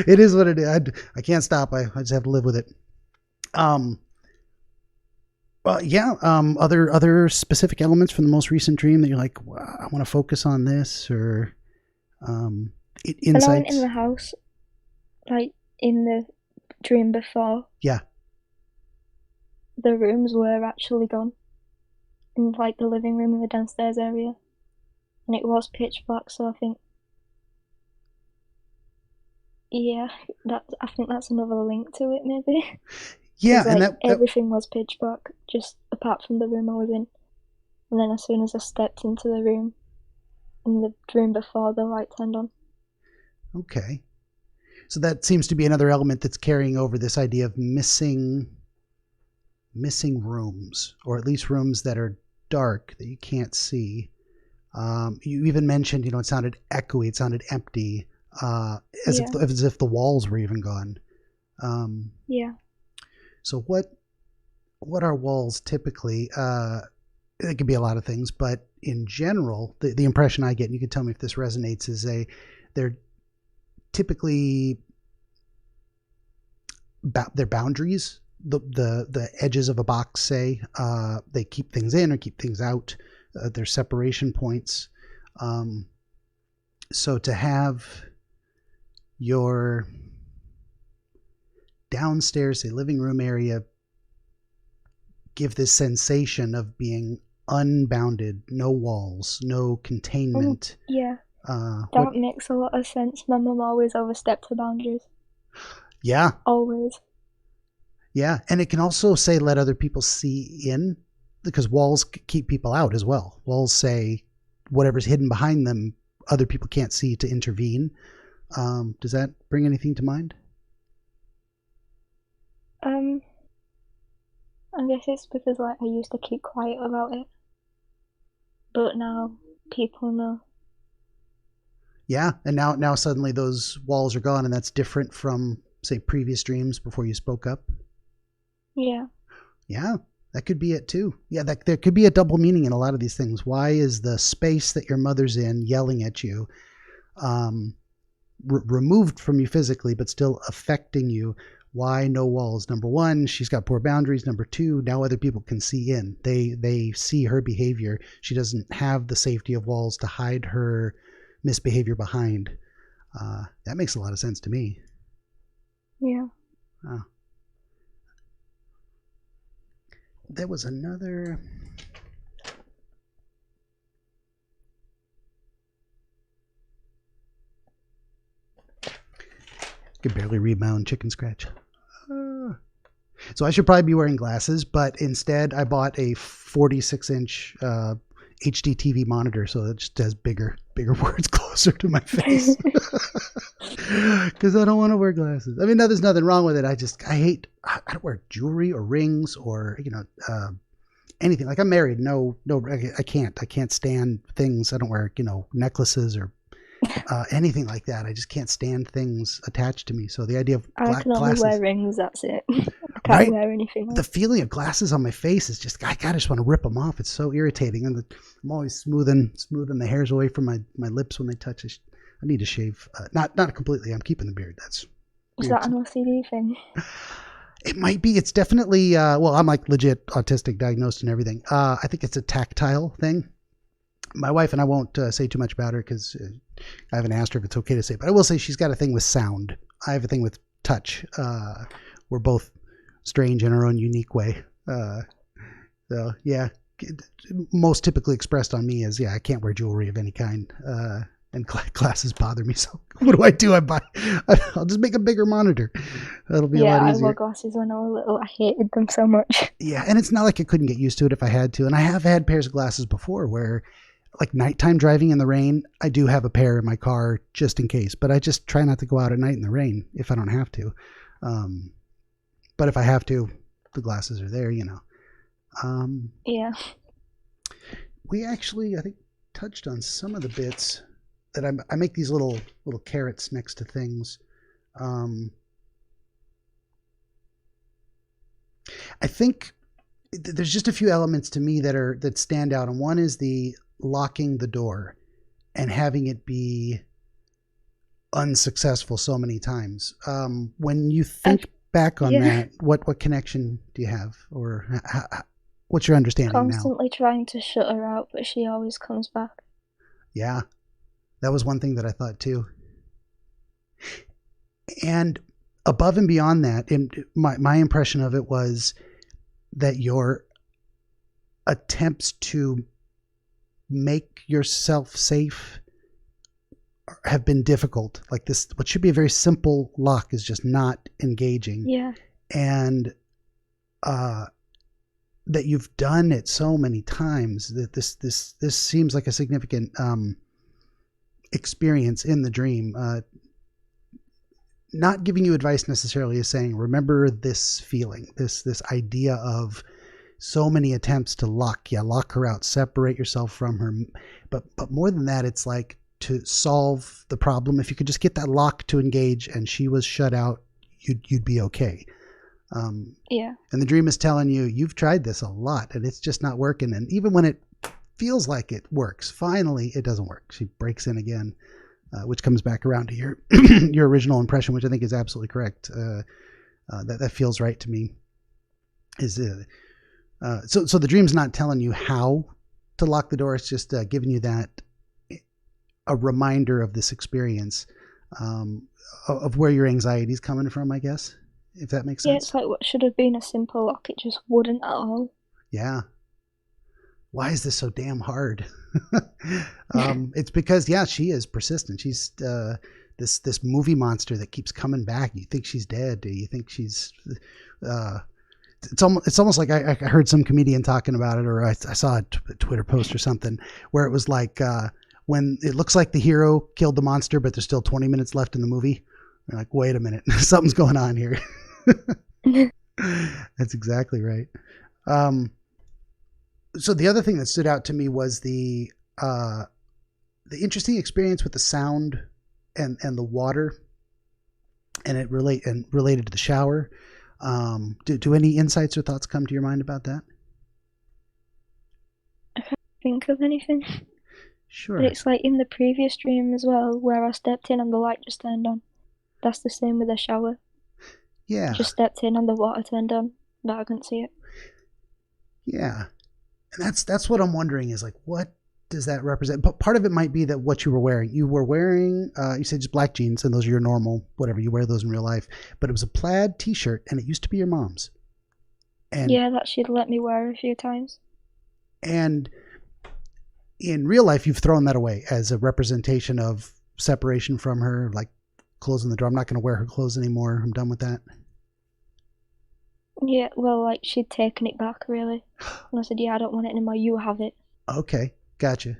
It is what it is. I can't stop. I just have to live with it. Other specific elements from the most recent dream that you're like, wow, I want to focus on this, or insights. When I went in the house, like in the dream before. Yeah. The rooms were actually gone. In like the living room and the downstairs area. And it was pitch black, so I think I think that's another link to it, maybe. Yeah, like, and that everything was pitch black, just apart from the room I was in. And then as soon as I stepped into the room, in the dream before, the light turned on. Okay, so that seems to be another element that's carrying over this idea of missing rooms, or at least rooms that are dark that you can't see. You even mentioned, it sounded echoey, it sounded empty, as if the walls were even gone. Yeah. So what what are walls typically? It could be a lot of things, but in general, the impression I get, and you can tell me if this resonates, is they're typically their boundaries, the edges of a box, say, they keep things in or keep things out. Their separation points. So to have your downstairs, say, living room area give this sensation of being unbounded, no walls, no containment. Yeah, that makes a lot of sense. My mum always overstepped the boundaries. Yeah. Always. Yeah, and it can also say let other people see in, because walls keep people out as well. Walls say whatever's hidden behind them, other people can't see to intervene. Does that bring anything to mind? I guess it's because like I used to keep quiet about it, but now people know. Yeah, and now suddenly those walls are gone, and that's different from, say, previous dreams before you spoke up. Yeah. Yeah, that could be it too. Yeah, there could be a double meaning in a lot of these things. Why is the space that your mother's in yelling at you, removed from you physically, but still affecting you? Why no walls? Number one, she's got poor boundaries. Number two, now other people can see in. They see her behavior. She doesn't have the safety of walls to hide her misbehavior behind. That makes a lot of sense to me. Yeah. Oh. There was another. I can barely read my own chicken scratch. So I should probably be wearing glasses, but instead I bought a 46-inch HD TV monitor, so it just has bigger words closer to my face. Because I don't want to wear glasses. I mean, no, there's nothing wrong with it. I don't wear jewelry or rings or anything. Like, I'm married. No, I can't stand things. I don't wear necklaces or anything like that. I just can't stand things attached to me. So the idea of I can only glasses, wear rings. That's it. I can't wear anything else. The feeling of glasses on my face is just, I just want to rip them off. It's so irritating, and I'm always smoothing the hairs away from my lips when they touch. I need to shave. Not completely. I'm keeping the beard. Is that an OCD thing? It might be. It's definitely. Well, I'm like legit autistic, diagnosed and everything. I think it's a tactile thing. My wife, and I won't say too much about her because I haven't asked her if it's okay to say, but I will say she's got a thing with sound. I have a thing with touch. We're both strange in our own unique way. So yeah, most typically expressed on me is, I can't wear jewelry of any kind. And glasses bother me. So what do? I'll just make a bigger monitor. That'll be a lot easier. Yeah, I wore glasses when I was little. I hated them so much. Yeah, and it's not like I couldn't get used to it if I had to. And I have had pairs of glasses before where, like, nighttime driving in the rain, I do have a pair in my car just in case. But I just try not to go out at night in the rain if I don't have to. But if I have to, the glasses are there, Yeah. We actually, I think, touched on some of the bits that I make these little carrots next to things. I think there's just a few elements to me that stand out, and one is the locking the door and having it be unsuccessful so many times. When you think back on that, what connection do you have, or what's your understanding now? Constantly trying to shut her out, but she always comes back. Yeah. That was one thing that I thought too. And above and beyond that, my impression of it was that your attempts to make yourself safe have been difficult. Like this, what should be a very simple lock is just not engaging. Yeah. And that you've done it so many times that this seems like a significant experience in the dream. Not giving you advice necessarily, is saying, remember this feeling, this idea of so many attempts to lock her out, separate yourself from her. But more than that, it's like to solve the problem. If you could just get that lock to engage and she was shut out, you'd be okay. Yeah. And the dream is telling you, you've tried this a lot and it's just not working. And even when it feels like it works, finally it doesn't work. She breaks in again, which comes back around to your your original impression, which I think is absolutely correct. That feels right to me. So the dream's not telling you how to lock the door. It's just giving you a reminder of this experience, of where your anxiety is coming from, I guess, if that makes sense. Yeah, it's like what should have been a simple lock, it just wouldn't at all. Yeah. Why is this so damn hard? It's because, yeah, she is persistent. She's this movie monster that keeps coming back. You think she's dead. You think she's... It's almost like I heard some comedian talking about it, or I saw a Twitter post or something where it was like when it looks like the hero killed the monster, but there's still 20 minutes left in the movie. You're like, wait a minute, something's going on here. That's exactly right. So the other thing that stood out to me was the interesting experience with the sound and the water, and related to the shower. Do any insights or thoughts come to your mind about that? I can't think of anything. Sure. But it's like in the previous dream as well, where I stepped in and the light just turned on. That's the same with the shower. Yeah. I just stepped in and the water turned on, but I couldn't see it. Yeah. And that's what I'm wondering is like, what does that represent? But part of it might be that what you were wearing. You were wearing, you said just black jeans, and those are your normal, whatever, you wear those in real life. But it was a plaid t-shirt, and it used to be your mom's. And yeah, that she'd let me wear a few times. And in real life, you've thrown that away as a representation of separation from her, like closing the door. I'm not going to wear her clothes anymore. I'm done with that. Yeah, well, like she'd taken it back, really. And I said, yeah, I don't want it anymore. You have it. Okay, gotcha.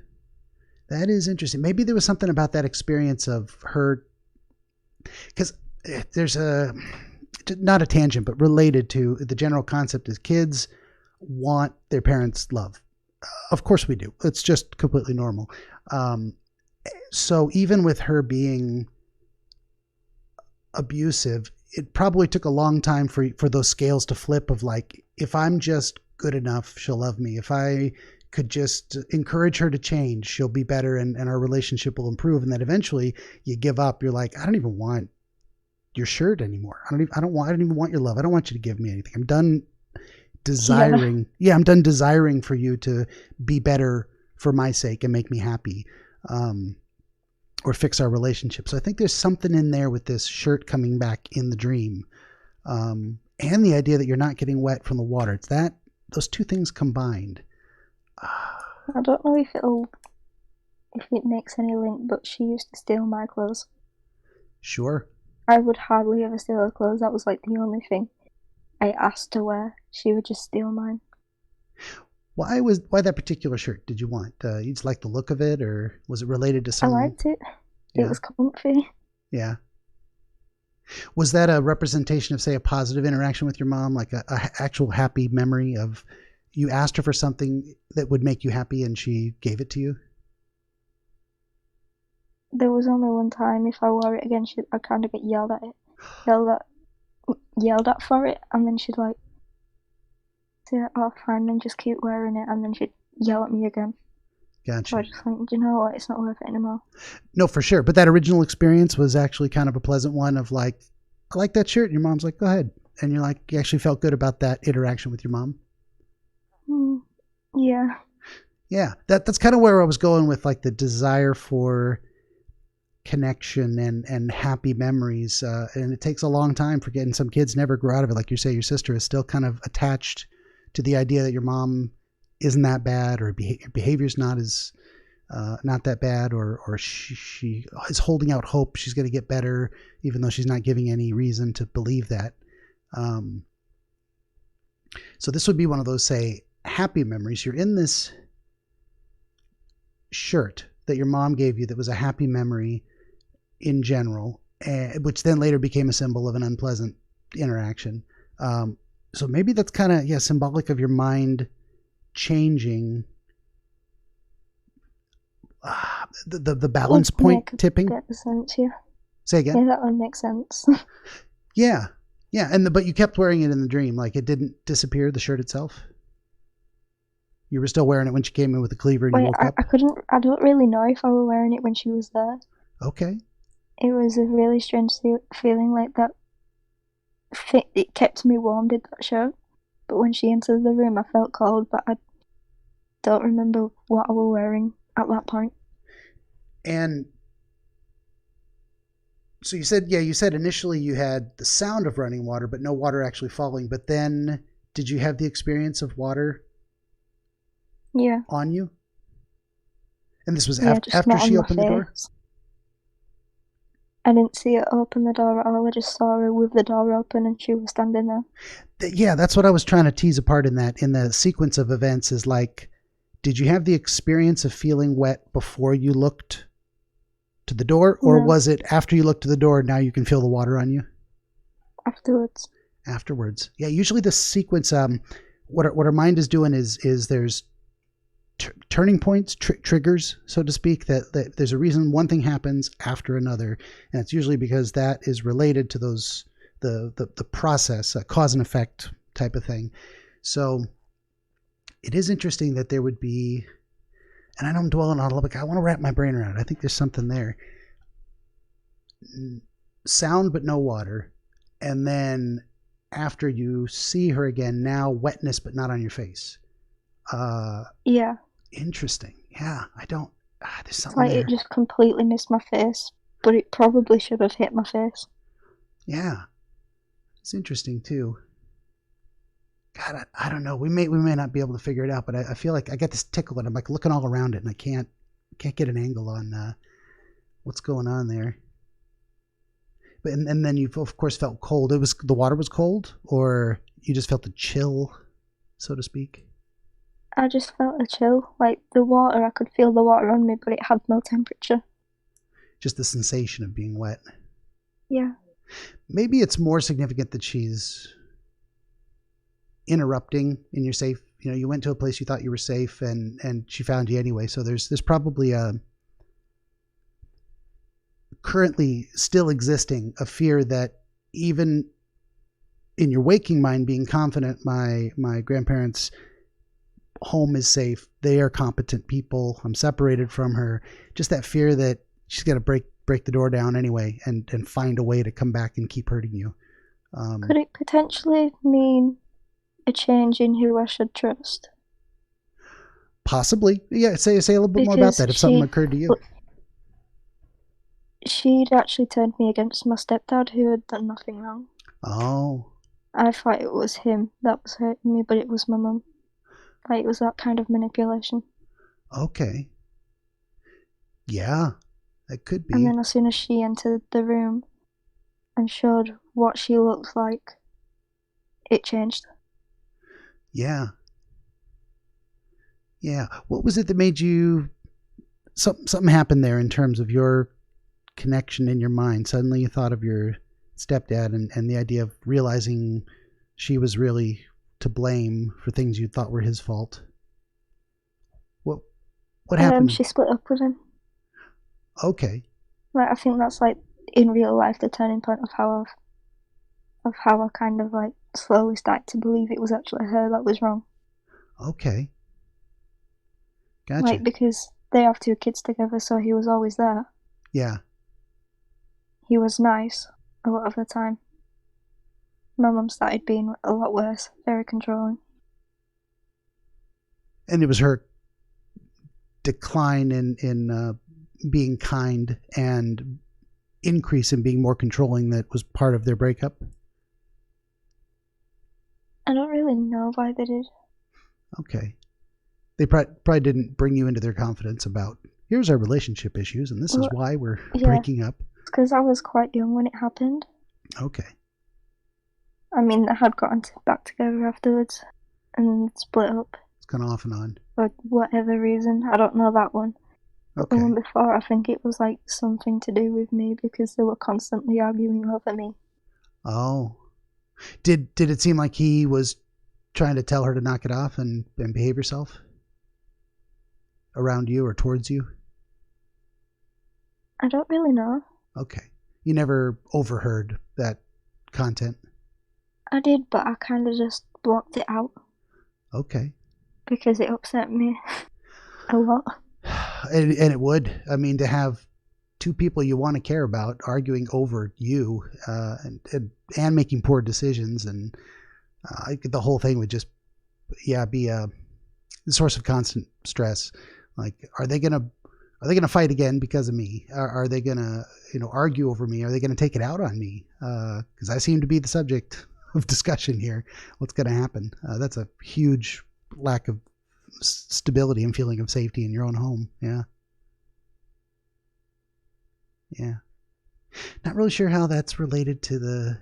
That is interesting. Maybe there was something about that experience of her, because there's not a tangent, but related to the general concept is kids want their parents' love. Of course we do. It's just completely normal. So even with her being abusive, it probably took a long time for those scales to flip of like, if I'm just good enough, she'll love me. If I could just encourage her to change, she'll be better and our relationship will improve. And then eventually you give up. You're like, I don't even want your shirt anymore. I don't even want your love. I don't want you to give me anything. I'm done desiring. Yeah, I'm done desiring for you to be better for my sake and make me happy. Or fix our relationship. So I think there's something in there with this shirt coming back in the dream. And the idea that you're not getting wet from the water. It's those two things combined. I don't know if it makes any link, but she used to steal my clothes. Sure. I would hardly ever steal her clothes. That was like the only thing I asked to wear. She would just steal mine. Why that particular shirt did you want? You just like the look of it, or was it related to I some? liked it. Yeah. It was comfy. Yeah. Was that a representation of, say, a positive interaction with your mom, like a actual happy memory of you asked her for something that would make you happy and she gave it to you? There was only one time if I wore it again, I'd kind of get yelled at for it, and then she'd like say, oh fine, then just keep wearing it, and then she'd yell at me again. Gotcha. So I just think, you know what, it's not worth it anymore. No, for sure. But that original experience was actually kind of a pleasant one of like, I like that shirt. And your mom's like, go ahead. And you're like, you actually felt good about that interaction with your mom? Yeah. Yeah. That's kind of where I was going with like the desire for connection and happy memories. And it takes a long time for getting some kids never grow out of it. Like you say, your sister is still kind of attached to the idea that your mom isn't that bad, or behavior's not that bad, or she is holding out hope she's going to get better, even though she's not giving any reason to believe that. So this would be one of those, say, happy memories. You're in this shirt that your mom gave you that was a happy memory in general, which then later became a symbol of an unpleasant interaction. So maybe that's kind of, symbolic of your mind changing, the balance point tipping. Get the sense, yeah. Say again. Yeah, that one makes sense. Yeah. Yeah, but you kept wearing it in the dream. Like, it didn't disappear, the shirt itself? You were still wearing it when she came in with the cleaver and you Wait, woke up? I don't really know if I were wearing it when she was there. Okay. It was a really strange feeling like that. It kept me warm, did that shirt. But when she entered the room, I felt cold, but I don't remember what I was wearing at that point. And so you said initially you had the sound of running water, but no water actually falling. But then did you have the experience of water Yeah. on you? And this was Yeah, just after not on she my opened the door? face. I didn't see her open the door at all. I just saw her with the door open and she was standing there. Yeah, that's what I was trying to tease apart in the sequence of events is like, did you have the experience of feeling wet before you looked to the door, or No. was it after you looked to the door, now you can feel the water on you? Afterwards. Afterwards. Yeah, usually the sequence, what our mind is doing is there's turning points, triggers, so to speak, that there's a reason one thing happens after another, and it's usually because that is related to those the process, a cause and effect type of thing. So it is interesting that there would be, and I don't dwell on all of it. I want to wrap my brain around it. I think there's something there. Sound but no water, and then after you see her again, now wetness but not on your face. Yeah. Interesting. Yeah, I don't. There's It's something like there. it just completely missed my face, but it probably should have hit my face. Yeah, it's interesting too. God, I don't know. We may not be able to figure it out, but I feel like I get this tickle and I'm like looking all around it and I can't get an angle on what's going on there. But and then you of course felt cold. It was the water was cold, or you just felt a chill, so to speak. I just felt a chill. Like the water, I could feel the water on me, but it had no temperature. Just the sensation of being wet. Yeah. Maybe it's more significant that she's interrupting in your safe. You know, you went to a place you thought you were safe, and she found you anyway. So there's probably a currently still existing a fear that even in your waking mind, being confident my grandparents' home is safe, they are competent people, I'm separated from her, just that fear that she's got to break the door down anyway and find a way to come back and keep hurting you. Could it potentially mean a change in who I should trust? Possibly. Yeah, say a little bit more about that if something occurred to you. She'd actually turned me against my stepdad, who had done nothing wrong. Oh. I thought it was him that was hurting me, but it was my mum. Like, it was that kind of manipulation. Okay. Yeah, that could be. And then as soon as she entered the room and showed what she looked like, it changed. Yeah. Yeah. What was it that made you... Something happened there in terms of your connection in your mind. Suddenly you thought of your stepdad and the idea of realizing she was really to blame for things you thought were his fault. What happened? She split up with him. Okay. Like, I think that's like in real life the turning point of how I kind of like slowly started to believe it was actually her that was wrong. Okay. Gotcha. Like, because they have 2 kids together, so he was always there. Yeah. He was nice a lot of the time. My mum started being a lot worse, very controlling. And it was her decline in being kind and increase in being more controlling that was part of their breakup? I don't really know why they did. Okay. They probably didn't bring you into their confidence about, here's our relationship issues, and this is why we're breaking up. Because I was quite young when it happened. Okay. I mean, they had gotten back together afterwards and split up. It's kind of off and on. For whatever reason. I don't know that one. But Okay. the one before, I think it was like something to do with me because they were constantly arguing over me. Oh. Did it seem like he was trying to tell her to knock it off and behave herself around you or towards you? I don't really know. Okay. You never overheard that content? I did, but I kind of just blocked it out Okay. because it upset me a lot. And it would. I mean, to have two people you want to care about arguing over you and making poor decisions, and the whole thing would just, be a source of constant stress. Like, are they gonna fight again because of me? Are they gonna argue over me? Are they gonna take it out on me? Because I seem to be the subject of discussion here. What's gonna happen? That's a huge lack of stability and feeling of safety in your own home. Yeah. Not really sure how that's related to the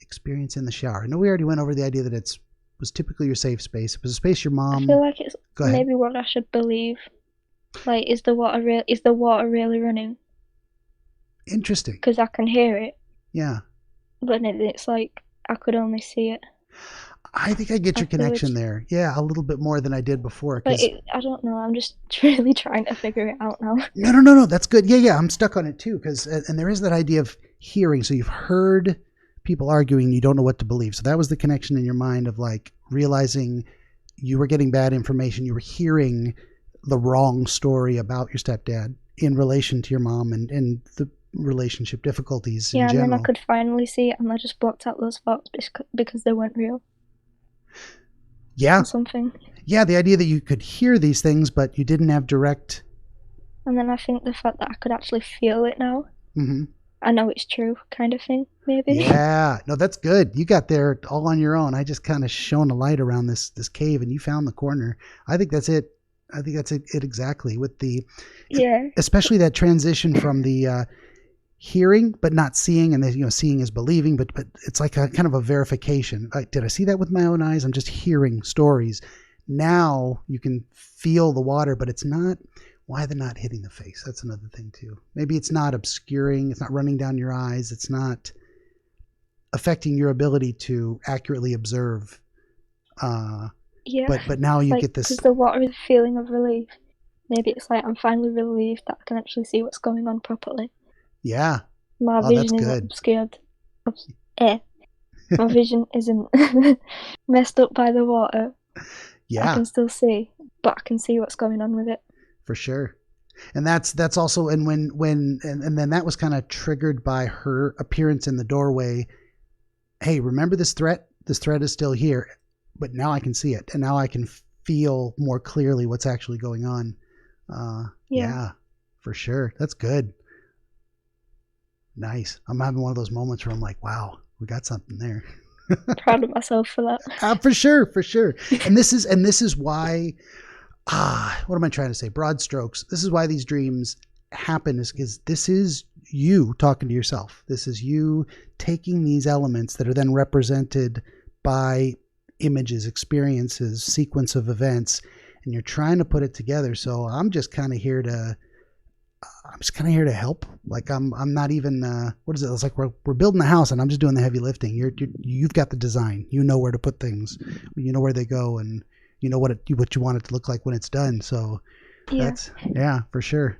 experience in the shower. I know we already went over the idea that it was typically your safe space. It was a space your mom. I feel like it's Go ahead. maybe what I should believe. Like, is the water really running? Interesting. Because I can hear it. Yeah. But it's like I could only see it. I think I get your connection there. Yeah, a little bit more than I did before. But I don't know. I'm just really trying to figure it out now. No. That's good. Yeah. I'm stuck on it too. And there is that idea of hearing. So you've heard people arguing, you don't know what to believe. So that was the connection in your mind of like realizing you were getting bad information. You were hearing the wrong story about your stepdad in relation to your mom and the relationship difficulties in general. Yeah, and then I could finally see it, and I just blocked out those thoughts because they weren't real. Yeah. Or something. Yeah, the idea that you could hear these things, but you didn't have direct. And then I think the fact that I could actually feel it now. Mm-hmm. I know it's true, kind of thing, maybe. Yeah, no, that's good. You got there all on your own. I just kind of shone a light around this cave, and you found the corner. I think that's it. I think that's it exactly with the. Yeah. Especially that transition from the hearing but not seeing, and then seeing is believing, but it's like a kind of a verification. Did I see that with my own eyes? I'm just hearing stories. Now you can feel the water, but it's not. Why they're not hitting the face? That's another thing too. Maybe it's not obscuring. It's not running down your eyes. It's not affecting your ability to accurately observe. Yeah. But now you get this. Because the water is a feeling of relief. Maybe it's like I'm finally relieved that I can actually see what's going on properly. Yeah. My vision isn't obscured. My vision isn't messed up by the water. Yeah. I can still see, but I can see what's going on with it. For sure. And that's also, and and then that was kind of triggered by her appearance in the doorway. Hey, remember this threat? This threat is still here, but now I can see it, and now I can feel more clearly what's actually going on. Yeah, for sure. That's good. Nice. I'm having one of those moments where I'm like, wow, we got something there. Proud of myself for that. For sure. And this is why. What am I trying to say? Broad strokes. This is why these dreams happen, is because this is you talking to yourself. This is you taking these elements that are then represented by images, experiences, sequence of events, and you're trying to put it together. So I'm just kind of here to help. Like I'm not even, what is it? It's like we're building the house and I'm just doing the heavy lifting. You've got the design, you know where to put things, you know where they go, and you know what you want it to look like when it's done. So that's, for sure.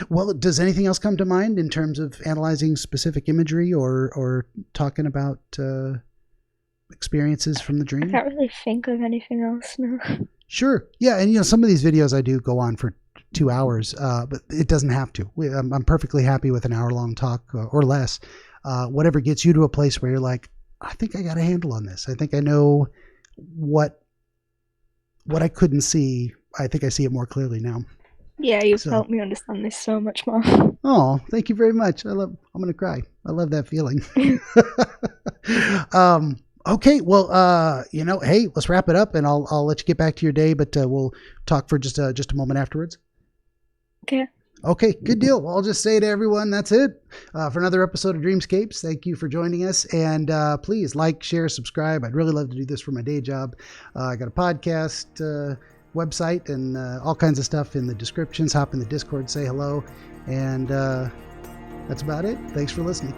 Well, does anything else come to mind in terms of analyzing specific imagery or talking about experiences from the dream? I can't really think of anything else now. Sure. Yeah. And, some of these videos I do go on for 2 hours, but it doesn't have to. I'm perfectly happy with an hour-long talk or less. Whatever gets you to a place where you're like, I think I got a handle on this. I think I know what I couldn't see. I think I see it more clearly now. Yeah, you've helped me understand this so much more. Oh, thank you very much. I'm going to cry. I love that feeling. Okay. Well, hey, let's wrap it up and I'll let you get back to your day, but we'll talk for just a moment afterwards. Okay, good deal. Well, I'll just say to everyone, that's it for another episode of Dreamscapes. Thank you for joining us. And please like, share, subscribe. I'd really love to do this for my day job. I got a podcast website and all kinds of stuff in the descriptions. Hop in the Discord, say hello. And that's about it. Thanks for listening.